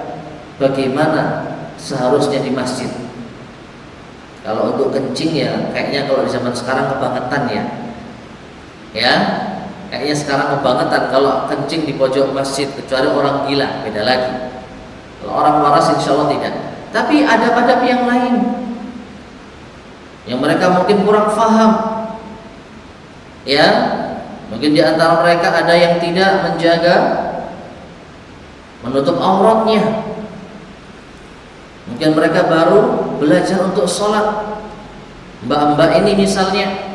bagaimana seharusnya di masjid. Kalau untuk kencing ya kayaknya kalau di zaman sekarang kebangetan ya. Ya, kayaknya sekarang kebangetan kalau kencing di pojok masjid, kecuali orang gila, beda lagi. Kalau orang waras insya Allah tidak. Tapi adab-adab yang lain yang mereka mungkin kurang faham. Ya, mungkin di antara mereka ada yang tidak menjaga menutup auratnya. Mungkin mereka baru belajar untuk sholat. Mbak-mbak ini misalnya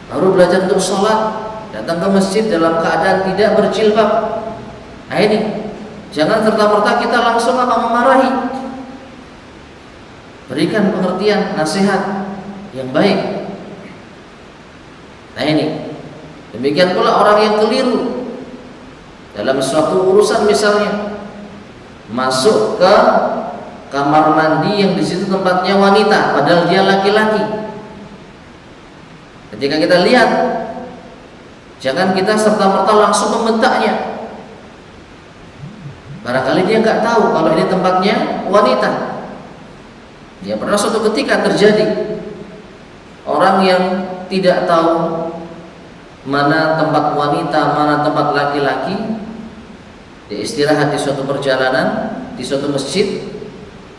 baru belajar untuk sholat, datang ke masjid dalam keadaan tidak berjilbab. Nah ini, jangan serta-merta kita langsung memarahi. Berikan pengertian, nasihat yang baik. Nah ini, demikian pula orang yang keliru dalam suatu urusan, misalnya masuk ke kamar mandi yang di situ tempatnya wanita, padahal dia laki-laki. Ketika kita lihat, jangan kita serta-merta langsung membentaknya. Barangkali dia nggak tahu kalau ini tempatnya wanita. Ya, pernah suatu ketika terjadi orang yang tidak tahu mana tempat wanita, mana tempat laki-laki. Dia istirahat di suatu perjalanan, di suatu masjid.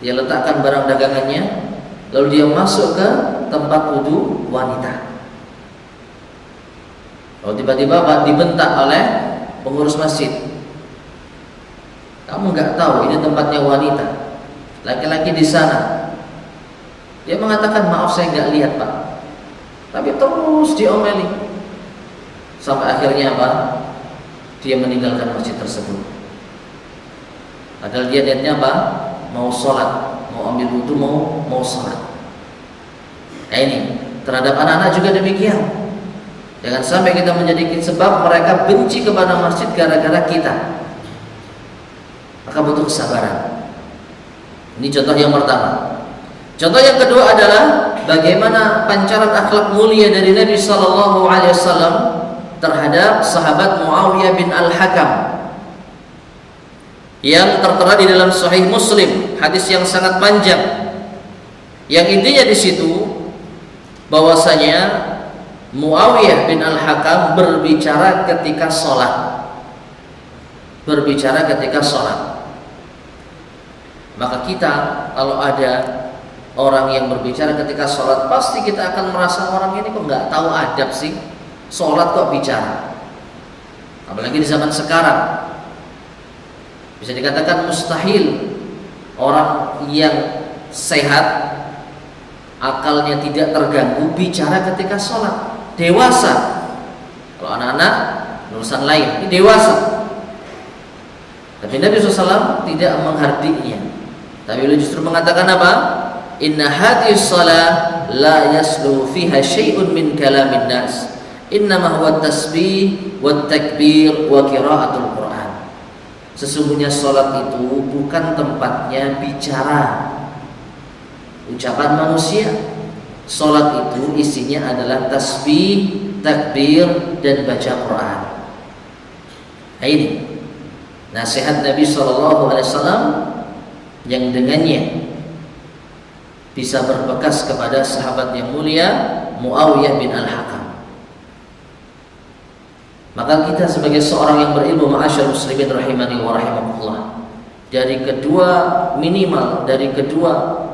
Dia letakkan barang dagangannya, lalu dia masuk ke tempat wudu wanita. Lalu tiba-tiba dibentak oleh pengurus masjid. Kamu nggak tahu ini tempatnya wanita, laki-laki di sana. Dia mengatakan, maaf saya nggak lihat pak. Tapi terus diomeli sampai akhirnya apa? Dia meninggalkan masjid tersebut. Padahal dia niatnya apa? Mau sholat, mau ambil wudu, mau sholat. Nah ini terhadap anak-anak juga demikian. Jangan sampai kita menjadi sebab mereka benci kepada masjid gara-gara kita. Maka butuh kesabaran. Ini contoh yang pertama. Contoh yang kedua adalah bagaimana pancaran akhlak mulia dari Nabi Sallallahu Alaihi Wasallam terhadap sahabat Muawiyah bin Al-Hakam yang tertera di dalam Sahih Muslim, hadis yang sangat panjang. Yang intinya di situ bahwasanya Muawiyah bin Al-Hakam berbicara ketika sholat. Berbicara ketika sholat. Maka kita kalau ada orang yang berbicara ketika sholat, pasti kita akan merasa orang ini kok nggak tahu adab sih, sholat kok bicara. Apalagi di zaman sekarang, bisa dikatakan mustahil orang yang sehat, akalnya tidak terganggu, bicara ketika sholat. Dewasa, kalau anak-anak urusan lain, ini dewasa. Tapi Nabi SAW tidak menghardiknya. Tapi beliau justru mengatakan apa? Inna hadhihi shalah la yaslu fiha syai'un min kalamin nas. Innama huwa tasbih wa takbir wa qiraatul Quran. Sesungguhnya salat itu bukan tempatnya bicara, ucapan manusia. Salat itu isinya adalah tasbih, takbir dan baca Quran. Nah ini nasihat Nabi SAW yang dengannya bisa berbekas kepada sahabat yang mulia Muawiyah bin Al-Hakam. Maka kita sebagai seorang yang berilmu, ma'asyar muslimin rahimani wa rahimakumullah, dari kedua minimal, dari kedua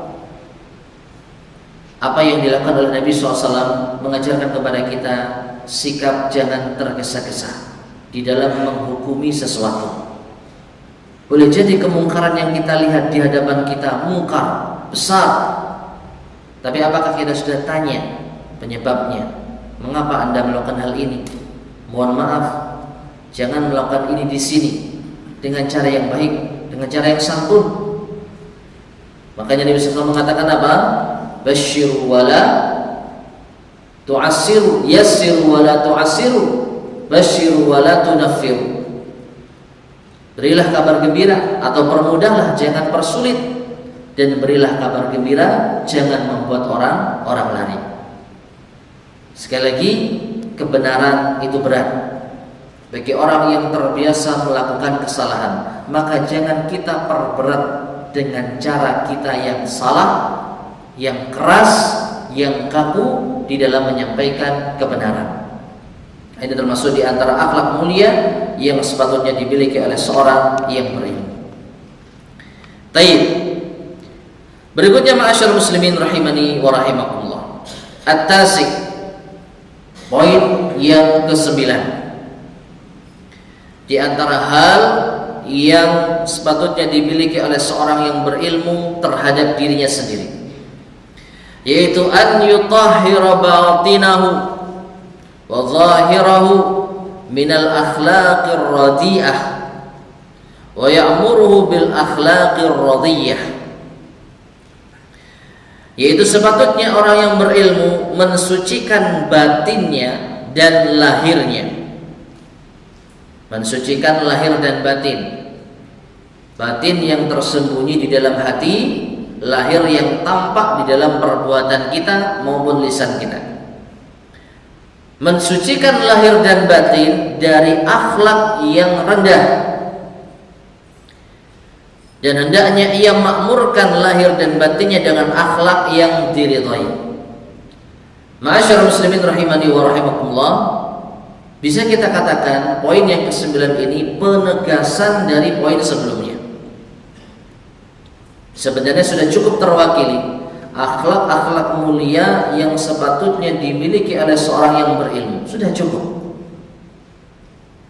apa yang dilakukan oleh Nabi SAW mengajarkan kepada kita sikap jangan tergesa-gesa di dalam menghukumi sesuatu. Boleh jadi kemungkaran yang kita lihat di hadapan kita mungkar besar, tapi apakah kita sudah tanya penyebabnya? Mengapa Anda melakukan hal ini? Mohon maaf, jangan melakukan ini di sini dengan cara yang baik, dengan cara yang santun. Makanya Nabi SAW mengatakan apa? Basyiru wala tu'assiru, yassiru wala tu'assiru, basyiru wala tunaffiru. Berilah kabar gembira atau permudahlah, jangan persulit, dan berilah kabar gembira, jangan membuat orang lari. Sekali lagi, kebenaran itu berat bagi orang yang terbiasa melakukan kesalahan. Maka jangan kita perberat dengan cara kita yang salah, yang keras, yang kaku di dalam menyampaikan kebenaran. Ini termasuk di antara akhlak mulia yang sepatutnya dimiliki oleh seorang yang berilmu. Taib. Berikutnya ma'asyar muslimin rahimani wa rahimakumullah. At-tasik. Poin yang ke-9. Di antara hal yang sepatutnya dimiliki oleh seorang yang berilmu terhadap dirinya sendiri, yaitu an yutahhira batinahu wa zahirahu minal akhlaqir radiyah wa ya'muruhu bil akhlaqir radiyah. Yaitu sepatutnya orang yang berilmu mensucikan batinnya dan lahirnya. Mensucikan lahir dan batin. Batin yang tersembunyi di dalam hati, lahir yang tampak di dalam perbuatan kita maupun lisan kita. Mensucikan lahir dan batin dari akhlak yang rendah, dan hendaknya ia makmurkan lahir dan batinnya dengan akhlak yang diridhai. Ma'asyarul muslimin rahimani wa rahimakumullah, bisa kita katakan poin yang ke-9 ini penegasan dari poin sebelumnya. Sebenarnya sudah cukup terwakili akhlak-akhlak mulia yang sepatutnya dimiliki oleh seorang yang berilmu, sudah cukup.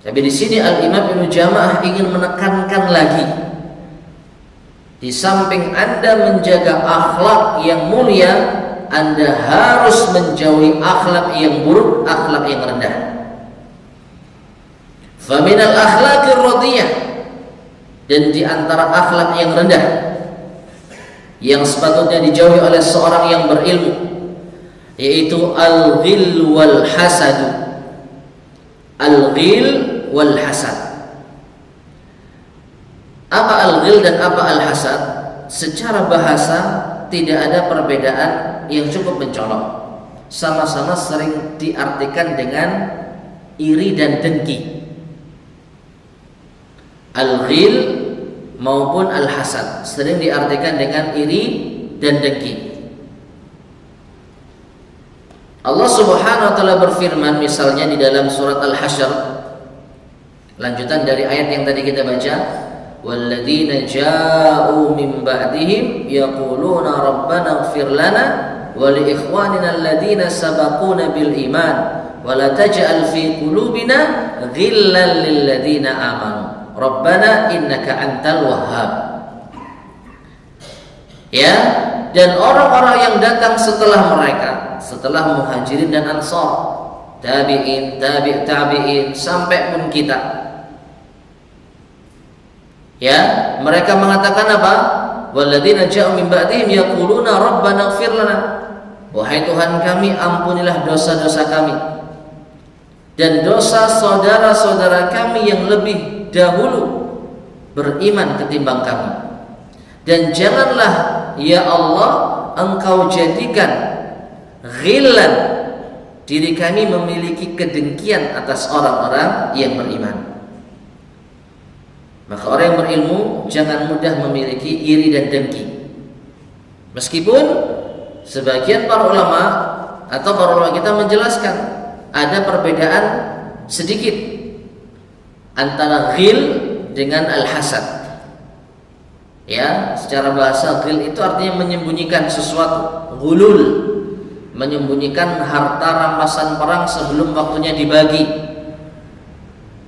Tapi di sini Al-Imam Ibnu Jama'ah ingin menekankan lagi, di samping Anda menjaga akhlak yang mulia, Anda harus menjauhi akhlak yang buruk, akhlak yang rendah. Faminal akhlaqir radiyah, dan di antara akhlak yang rendah yang sepatutnya dijauhi oleh seorang yang berilmu yaitu al-ghil wal hasad. Al-ghil wal hasad. Apa al-ghil dan apa al-hasad? Secara bahasa tidak ada perbedaan yang cukup mencolok. Sama-sama sering diartikan dengan iri dan dengki. Al-ghil maupun al-hasad sering diartikan dengan iri dan dengki. Allah Subhanahu wa taala berfirman misalnya di dalam surat Al-Hasyr, lanjutan dari ayat yang tadi kita baca, walladzina ja'u min ba'dihim yaquluna rabbana ighfir lana wa li ikhwanina alladzina sabaquna bil iman wa la taj'al fi qulubina ghillan lil ladzina amanu rabbana innaka antal wahhab. Ya, dan orang-orang yang datang setelah mereka, setelah Muhajirin dan Ansar, tabi'in, tabi'in sampai pun kita. Ya, mereka mengatakan apa? Walladzina ja'u min ba'dihim yaquluna rabbana ighfir lana. Wahai Tuhan kami, ampunilah dosa-dosa kami dan dosa saudara-saudara kami yang lebih dahulu beriman ketimbang kami. Dan janganlah ya Allah Engkau jadikan ghillan, diri kami memiliki kedengkian atas orang-orang yang beriman. Maka orang yang berilmu jangan mudah memiliki iri dan dengki. Meskipun sebagian para ulama atau para ulama kita menjelaskan ada perbedaan sedikit antara ghil dengan al-hasad. Ya, secara bahasa ghil itu artinya menyembunyikan sesuatu, ghulul, menyembunyikan harta rampasan perang sebelum waktunya dibagi.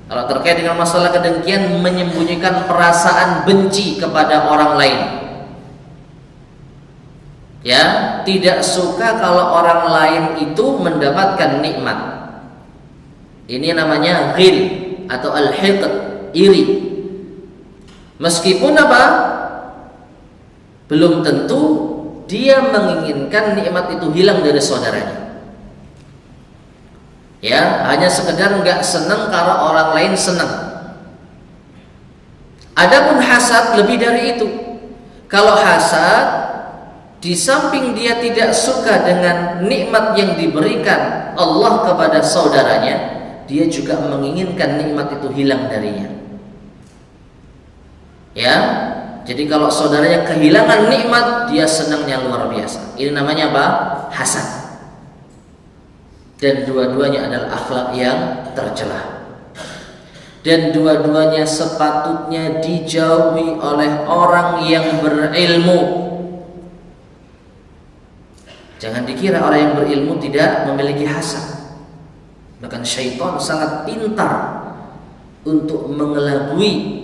Kalau terkait dengan masalah kedengkian, menyembunyikan perasaan benci kepada orang lain. Ya, tidak suka kalau orang lain itu mendapatkan nikmat. Ini namanya ghil atau al-hiqd, iri. Meskipun apa? Belum tentu dia menginginkan nikmat itu hilang dari saudaranya. Ya, hanya sekedar enggak senang kalau orang lain senang. Adapun hasad lebih dari itu. Kalau hasad, di samping dia tidak suka dengan nikmat yang diberikan Allah kepada saudaranya, dia juga menginginkan nikmat itu hilang darinya. Ya, jadi kalau saudaranya kehilangan nikmat, dia senangnya luar biasa. Ini namanya apa? Hasad. Dan dua-duanya adalah akhlak yang tercela. Dan dua-duanya sepatutnya dijauhi oleh orang yang berilmu. Jangan dikira orang yang berilmu tidak memiliki hasad. Bahkan syaitan sangat pintar untuk mengelabui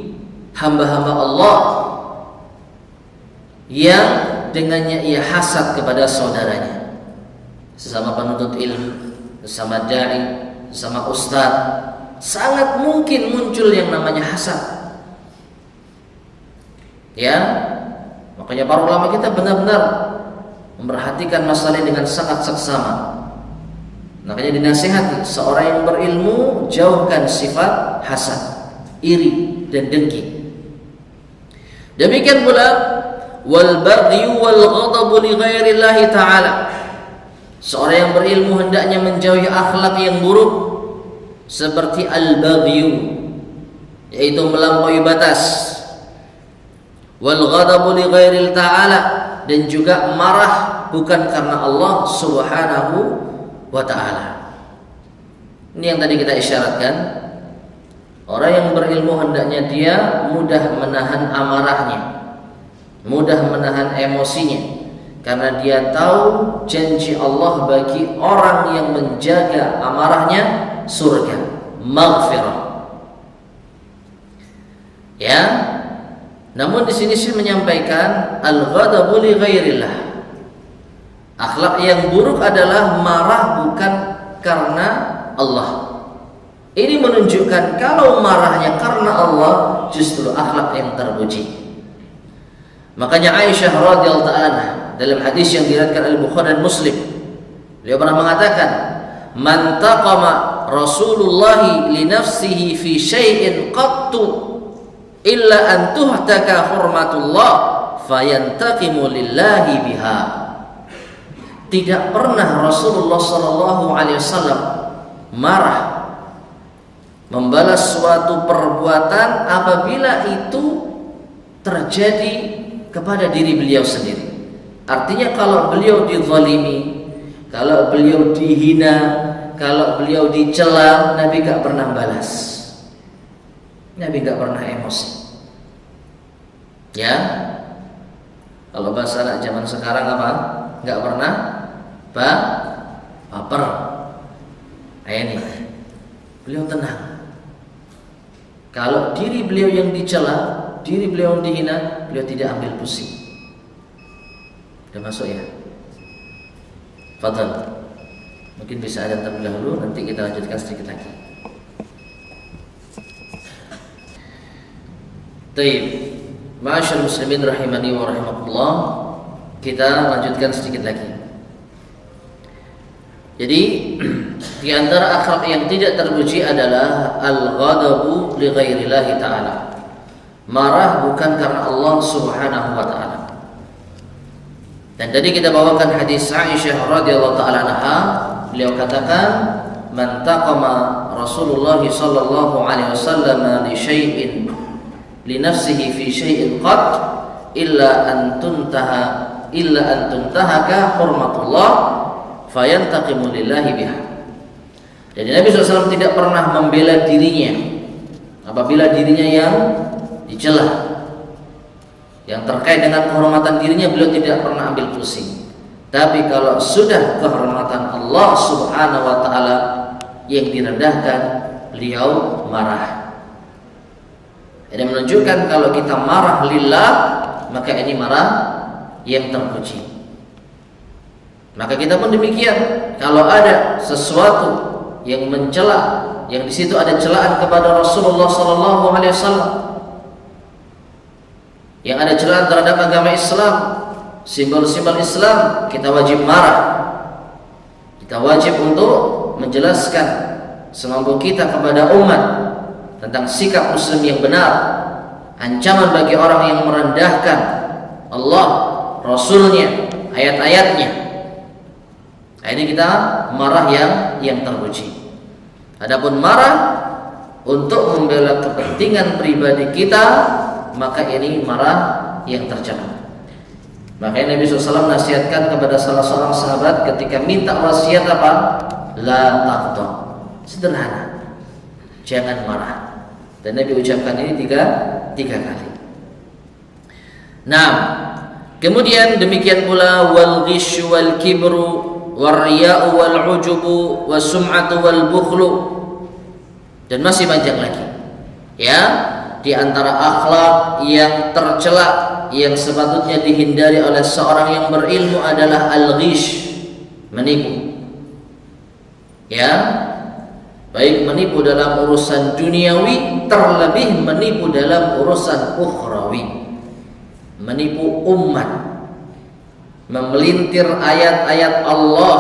hamba-hamba Allah yang dengannya ia hasad kepada saudaranya, sesama penuntut ilmu, sesama dai, sesama ustaz. Sangat mungkin muncul yang namanya hasad. Ya, makanya para ulama kita benar-benar memperhatikan masalah ini dengan sangat seksama. Makanya dinasihati seorang yang berilmu, jauhkan sifat hasad, iri dan dengki. Demikian pula wal baghyu wal ghadabu li ghairillahi ta'ala. Seorang yang berilmu hendaknya menjauhi akhlak yang buruk seperti al-baghyu, yaitu melampaui batas, wal ghadabu li ghairil ta'ala, dan juga marah bukan karena Allah Subhanahu wa ta'ala. Ini yang tadi kita isyaratkan. Orang yang berilmu hendaknya dia mudah menahan amarahnya, mudah menahan emosinya, karena dia tahu janji Allah bagi orang yang menjaga amarahnya surga, maghfirah. Ya. Namun di sini saya menyampaikan al-ghadabu li ghairillah. Akhlak yang buruk adalah marah bukan karena Allah. Ini menunjukkan kalau marahnya karena Allah justru akhlak yang terpuji. Makanya Aisyah radhiyallahu anha dalam hadis yang diriwayatkan oleh Bukhari dan Muslim, Beliau pernah mengatakan, "Man taqama Rasulullah li nafsihi fi syai'in qattu illa an tuhtaka hurmatullah fayantaqimu lillahi biha." Tidak pernah Rasulullah sallallahu alaihi wasallam marah membalas suatu perbuatan apabila itu terjadi kepada diri beliau sendiri. Artinya kalau beliau dizalimi, kalau beliau dihina, kalau beliau dicela, Nabi gak pernah balas. Nabi gak pernah emosi. Ya, kalau bahasa anak zaman sekarang apa? Gak pernah baper. Ini beliau tenang. Kalau diri beliau yang dicela, diri beliau yang dihina, beliau tidak ambil pusing. Udah masuk ya? Fadhal. Mungkin bisa ada terlebih dahulu, nanti kita lanjutkan sedikit lagi. Baik. Ma'asyiral muslimin rahimani wa rahimakumullah. Kita lanjutkan sedikit lagi. Jadi di antara akhlak yang tidak terpuji adalah al-ghadabu li ghairillahi ta'ala. Marah bukan karena Allah Subhanahu wa taala. Dan tadi kita bawakan hadis Aisyah radhiyallahu taala anha, beliau katakan, "Man taqama Rasulullah sallallahu alaihi wasallam li syai'in li nafsihi fi syai'in qat illa an tuntahaka hurmatullah fayantaqimu lillahi biha." Jadi Nabi SAW tidak pernah membela dirinya apabila dirinya yang dicela, yang terkait dengan kehormatan dirinya beliau tidak pernah ambil pusing. Tapi kalau sudah kehormatan Allah Subhanahu wa taala yang direndahkan, beliau marah. Ini menunjukkan kalau kita marah lillah, maka ini marah yang terpuji. Maka kita pun demikian. Kalau ada sesuatu yang mencela, yang di situ ada celaan kepada Rasulullah sallallahu alaihi wasallam, yang ada celaan terhadap agama Islam, simbol-simbol Islam, kita wajib marah. Kita wajib untuk menjelaskan semampu kita kepada umat tentang sikap muslim yang benar, ancaman bagi orang yang merendahkan Allah, Rasulnya, ayat-ayatnya. Nah, ini kita marah yang terpuji. Adapun marah untuk membela kepentingan pribadi kita, maka ini marah yang tercela. Makanya Nabi SAW nasihatkan kepada salah seorang sahabat ketika minta wasiat apa? La taqta. Sederhana, jangan marah. Dan Nabi ucapkan ini tiga kali. Nah, kemudian demikian pula wal ghisyu wal kibru wal riya'u wal ujubu was sum'atu wal bukhlu, dan masih banyak lagi. Ya, di antara akhlak yang tercela yang sepatutnya dihindari oleh seorang yang berilmu adalah al-ghish, menipu. Ya, baik menipu dalam urusan duniawi, terlebih menipu dalam urusan ukhrawi. Menipu umat, memelintir ayat-ayat Allah,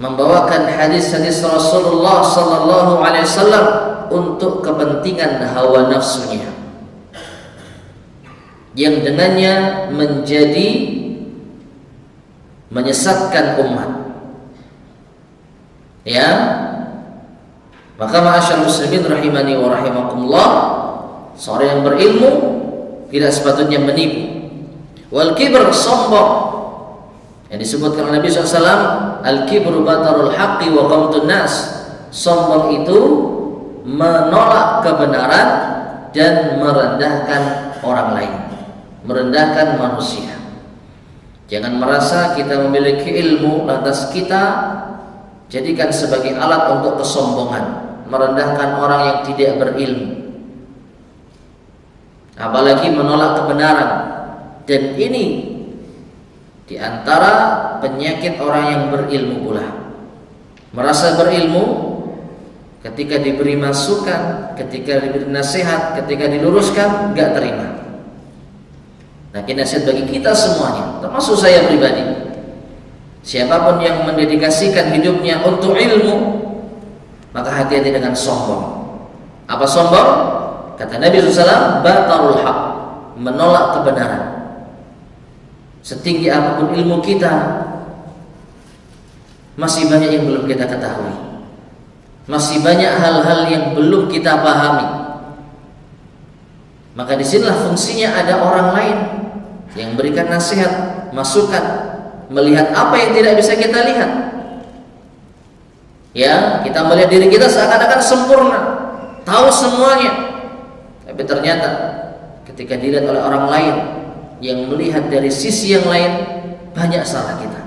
membawakan hadis-hadis Rasulullah sallallahu alaihi wasallam untuk kepentingan hawa nafsunya, yang dengannya menjadi menyesatkan umat. Ya, maka ma'asyar muslimin rahimani wa rahimakumullah, seorang yang berilmu tidak sepatutnya menipu. Wal kibr, sombong, yang disebutkan oleh Nabi SAW, al-kibru batarul haqqi wa qamtun nas. Sombong itu menolak kebenaran dan merendahkan orang lain, merendahkan manusia. Jangan merasa kita memiliki ilmu lantas kita jadikan sebagai alat untuk kesombongan, merendahkan orang yang tidak berilmu, apalagi menolak kebenaran. Dan ini di antara penyakit orang yang berilmu pula. Merasa berilmu, ketika diberi masukan, ketika diberi nasihat, ketika diluruskan, enggak terima. Nah, ini nasihat bagi kita semuanya, termasuk saya pribadi. Siapapun yang mendedikasikan hidupnya untuk ilmu, maka hati-hati dengan sombong. Apa sombong? Kata Nabi SAW, batarul haq, menolak kebenaran. Setinggi apapun ilmu kita, masih banyak yang belum kita ketahui, masih banyak hal-hal yang belum kita pahami. Maka disinilah fungsinya ada orang lain yang berikan nasihat, masukan, melihat apa yang tidak bisa kita lihat. Ya, kita melihat diri kita seakan-akan sempurna, tahu semuanya. Tapi ternyata ketika dilihat oleh orang lain yang melihat dari sisi yang lain, banyak salah kita.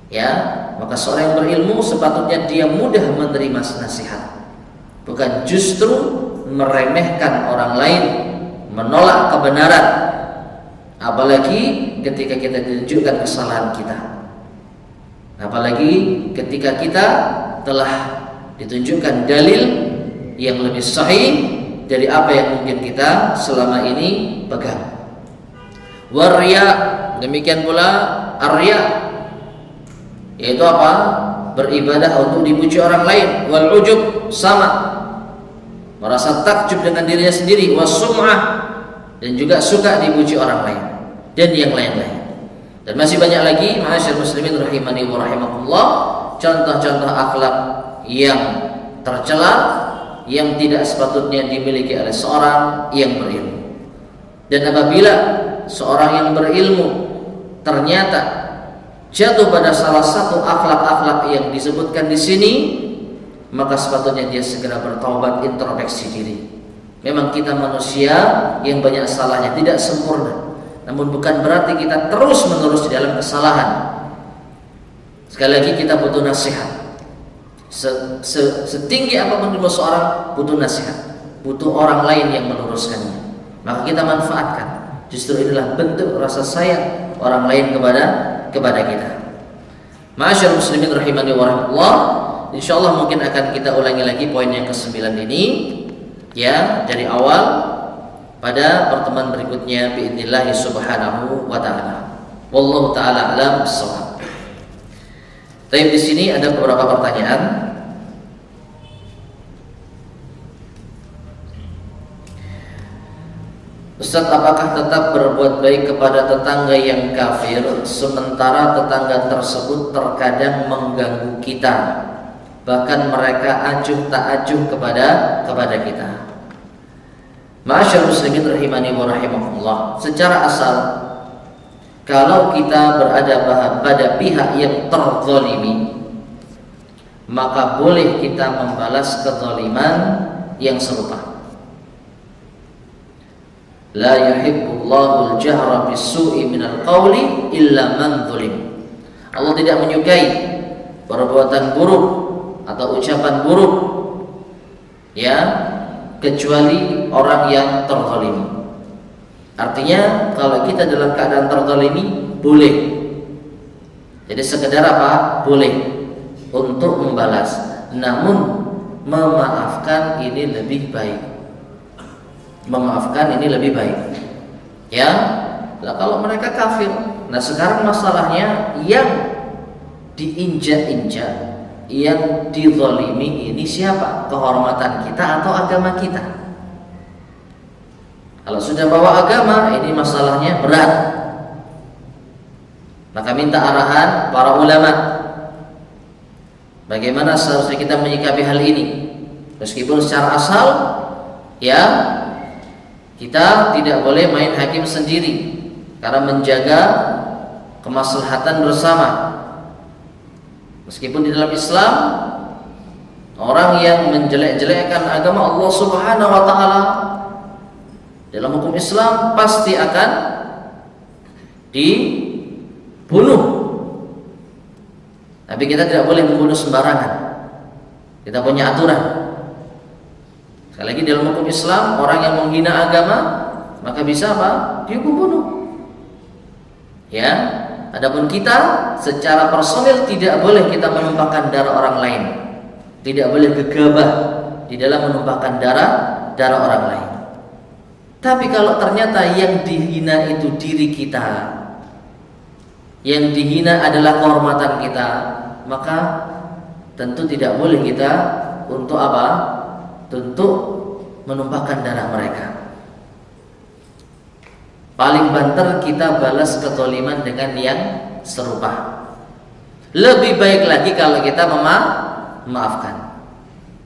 Ya, maka seorang yang berilmu sepatutnya dia mudah menerima nasihat, bukan justru meremehkan orang lain, menolak kebenaran. Apalagi ketika kita ditunjukkan kesalahan kita, apalagi ketika kita telah ditunjukkan dalil yang lebih sahih dari apa yang mungkin kita selama ini pegang. Warya, demikian pula arya, yaitu apa? Beribadah untuk dipuji orang lain. Wal ujub, sama, merasa takjub dengan dirinya sendiri. Wasum'ah, dan juga suka dipuji orang lain, dan yang lain-lain. Dan masih banyak lagi, ma'asyar muslimin rahimani wa rahimakumullah, contoh-contoh akhlak yang tercela, yang tidak sepatutnya dimiliki oleh seorang yang berilmu. Dan apabila seorang yang berilmu ternyata jatuh pada salah satu akhlak-akhlak yang disebutkan di sini, maka sepatutnya dia segera bertaubat, introspeksi diri. Memang kita manusia yang banyak salahnya, tidak sempurna, namun bukan berarti kita terus menerus di dalam kesalahan. Sekali lagi kita butuh nasihat. Setinggi apapun ilmu seorang butuh nasihat, butuh orang lain yang meluruskannya. Maka kita manfaatkan. Justru inilah bentuk rasa sayang orang lain kepada kita. Ma'asyarul muslimin rahimani wa rahmatullah. Insyaallah mungkin akan kita ulangi lagi poin yang ke-9 ini, ya, dari awal pada pertemuan berikutnya biidznillah subhanahu wa ta'ala. Wallahu ta'ala alam bissawab. Tapi di sini ada beberapa pertanyaan. Ustaz, apakah tetap berbuat baik kepada tetangga yang kafir sementara tetangga tersebut terkadang mengganggu kita, bahkan mereka acuh tak acuh kepada kita? Ma'asyarul muslimin rahimani wa rahimakumullah. Secara asal, kalau kita berada pada pihak yang terzalimi, maka boleh kita membalas kezaliman yang serupa. La yuhibbullahu al-jahra bis-su'i minal qawli illa man zulim. Allah tidak menyukai perbuatan buruk atau ucapan buruk, ya, kecuali orang yang terzalimi. Artinya kalau kita dalam keadaan terzalimi boleh. Jadi sekedar apa? Boleh untuk membalas. Namun memaafkan ini lebih baik. Memaafkan ini lebih baik. Ya. Lah kalau mereka kafir, nah sekarang masalahnya yang diinjak-injak, yang dizalimi ini siapa? Kehormatan kita atau agama kita? Kalau sudah bawa agama, ini masalahnya berat. Maka minta arahan para ulama. Bagaimana seharusnya kita menyikapi hal ini? Meskipun secara asal, ya, kita tidak boleh main hakim sendiri karena menjaga kemaslahatan bersama. Meskipun di dalam Islam, orang yang menjelek-jelekkan agama Allah Subhanahu wa taala, dalam hukum Islam pasti akan dibunuh. Tapi kita tidak boleh membunuh sembarangan. Kita punya aturan. Sekali lagi dalam hukum Islam, orang yang menghina agama maka bisa apa? Dihukum bunuh. Ya, adapun kita secara personil tidak boleh kita menumpahkan darah orang lain. Tidak boleh gegabah di dalam menumpahkan darah orang lain. Tapi kalau ternyata yang dihina itu diri kita, yang dihina adalah kehormatan kita, maka tentu tidak boleh kita untuk apa? Untuk menumpahkan darah mereka. Paling banter kita balas kezaliman dengan yang serupa. Lebih baik lagi kalau kita memaafkan.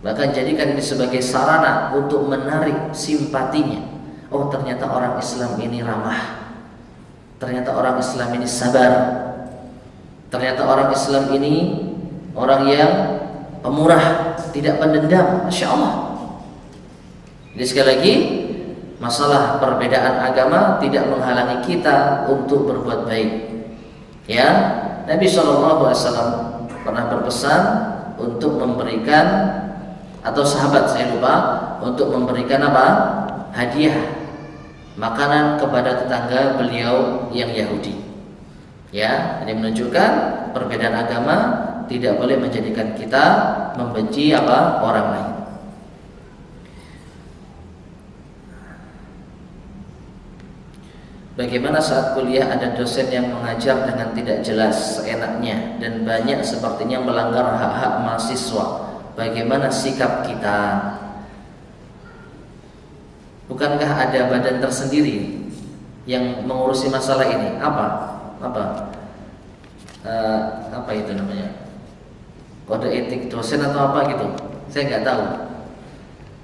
Bahkan jadikan ini sebagai sarana untuk menarik simpatinya. Oh, ternyata orang Islam ini ramah. Ternyata orang Islam ini sabar. Ternyata orang Islam ini orang yang pemurah, tidak pendendam. Masya Allah. Jadi sekali lagi, masalah perbedaan agama tidak menghalangi kita untuk berbuat baik. Ya, Nabi SAW pernah berpesan untuk memberikan, atau sahabat saya lupa, untuk memberikan apa? Hadiah makanan kepada tetangga beliau yang Yahudi. Ya, ini menunjukkan perbedaan agama tidak boleh menjadikan kita membenci apa? Orang lain. Bagaimana saat kuliah ada dosen yang mengajar dengan tidak jelas, seenaknya, dan banyak sepertinya melanggar hak-hak mahasiswa? Bagaimana sikap kita? Bukankah ada badan tersendiri yang mengurusi masalah ini? Apa itu namanya? Kode etik dosen atau apa gitu? Saya nggak tahu.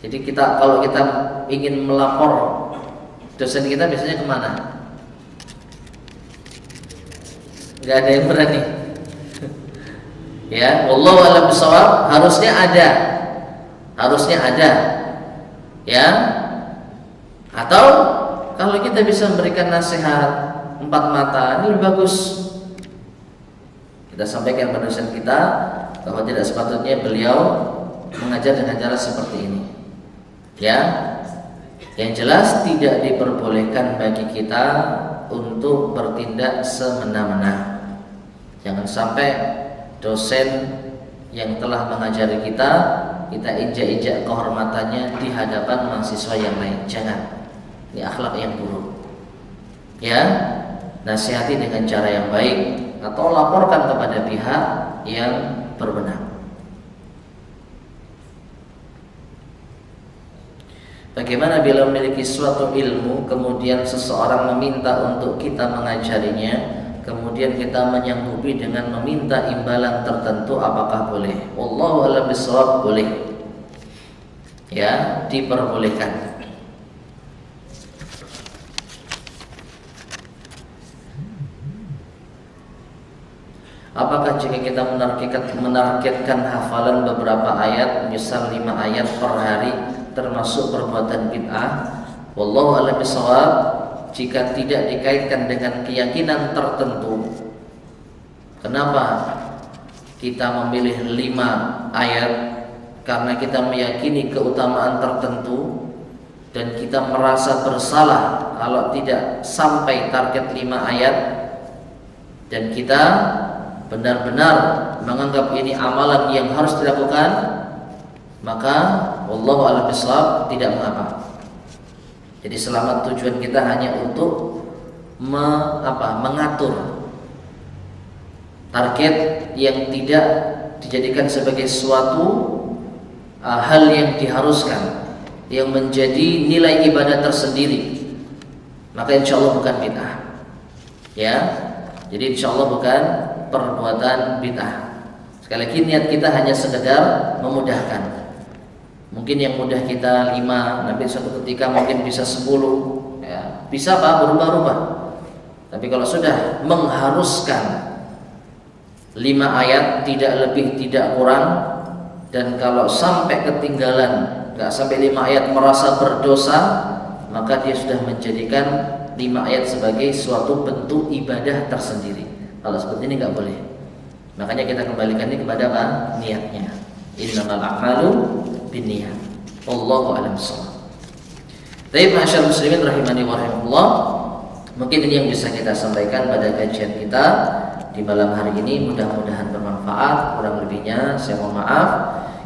Jadi kalau kita ingin melapor dosen kita biasanya kemana? Nggak ada yang berani. Ya, wallahu a'lam bishawab. Harusnya ada. Ya. Atau kalau kita bisa memberikan nasihat empat mata, ini lebih bagus. Kita sampaikan pada dosen kita bahwa tidak sepatutnya beliau mengajar dengan cara seperti ini. Ya. Yang jelas tidak diperbolehkan bagi kita untuk bertindak semena-mena. Jangan sampai dosen yang telah mengajari kita injak-injak kehormatannya di hadapan mahasiswa yang lain. Jangan. Ini akhlak yang buruk. Ya, nasihati dengan cara yang baik atau laporkan kepada pihak yang berwenang. Bagaimana bila memiliki suatu ilmu kemudian seseorang meminta untuk kita mengajarinya, kemudian kita menyanggupi dengan meminta imbalan tertentu, apakah boleh? Wallahu a'lam bishawab, boleh. Ya, diperbolehkan. Apakah jika kita menargetkan hafalan beberapa ayat, misal 5 ayat per hari, termasuk perbuatan bid'ah? Wallahu a'lam bishawab. Jika tidak dikaitkan dengan keyakinan tertentu. Kenapa kita memilih 5 ayat? Karena kita meyakini keutamaan tertentu dan kita merasa bersalah kalau tidak sampai target 5 ayat, dan kita benar-benar menganggap ini amalan yang harus dilakukan, maka wallahu a'lam bishawab, tidak mengapa. Jadi selama tujuan kita hanya untuk mengatur target yang tidak dijadikan sebagai suatu hal yang diharuskan, yang menjadi nilai ibadah tersendiri, maka insya Allah bukan bid'ah. Ya, jadi insya Allah bukan perbuatan bid'ah. Sekali lagi, niat kita hanya sekedar memudahkan. Mungkin yang mudah kita 5, nanti suatu ketika mungkin bisa 10, ya, bisa apa? Berubah-ubah. Tapi kalau sudah mengharuskan 5 ayat, tidak lebih tidak kurang, dan kalau sampai ketinggalan, nggak sampai 5 ayat merasa berdosa, maka dia sudah menjadikan 5 ayat sebagai suatu bentuk ibadah tersendiri. Kalau seperti ini nggak boleh. Makanya kita kembalikan ini kepada apa? Niatnya. Innamal a'malu binniyat. Wallahu a'lam bishawab. Baik, masyaallah muslimin rahimani wa rahimakumullah. Mungkin ini yang bisa kita sampaikan pada kajian kita di malam hari ini. Mudah-mudahan bermanfaat. Kurang lebihnya saya mohon maaf.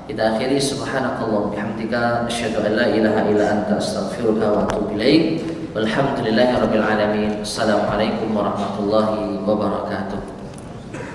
Kita akhiri, subhanakallah bihamdika asyhadu an la ilaha illa anta astaghfiruka wa atubu ilaik. Walhamdulillahirabbil alamin. Assalamualaikum warahmatullahi wabarakatuh.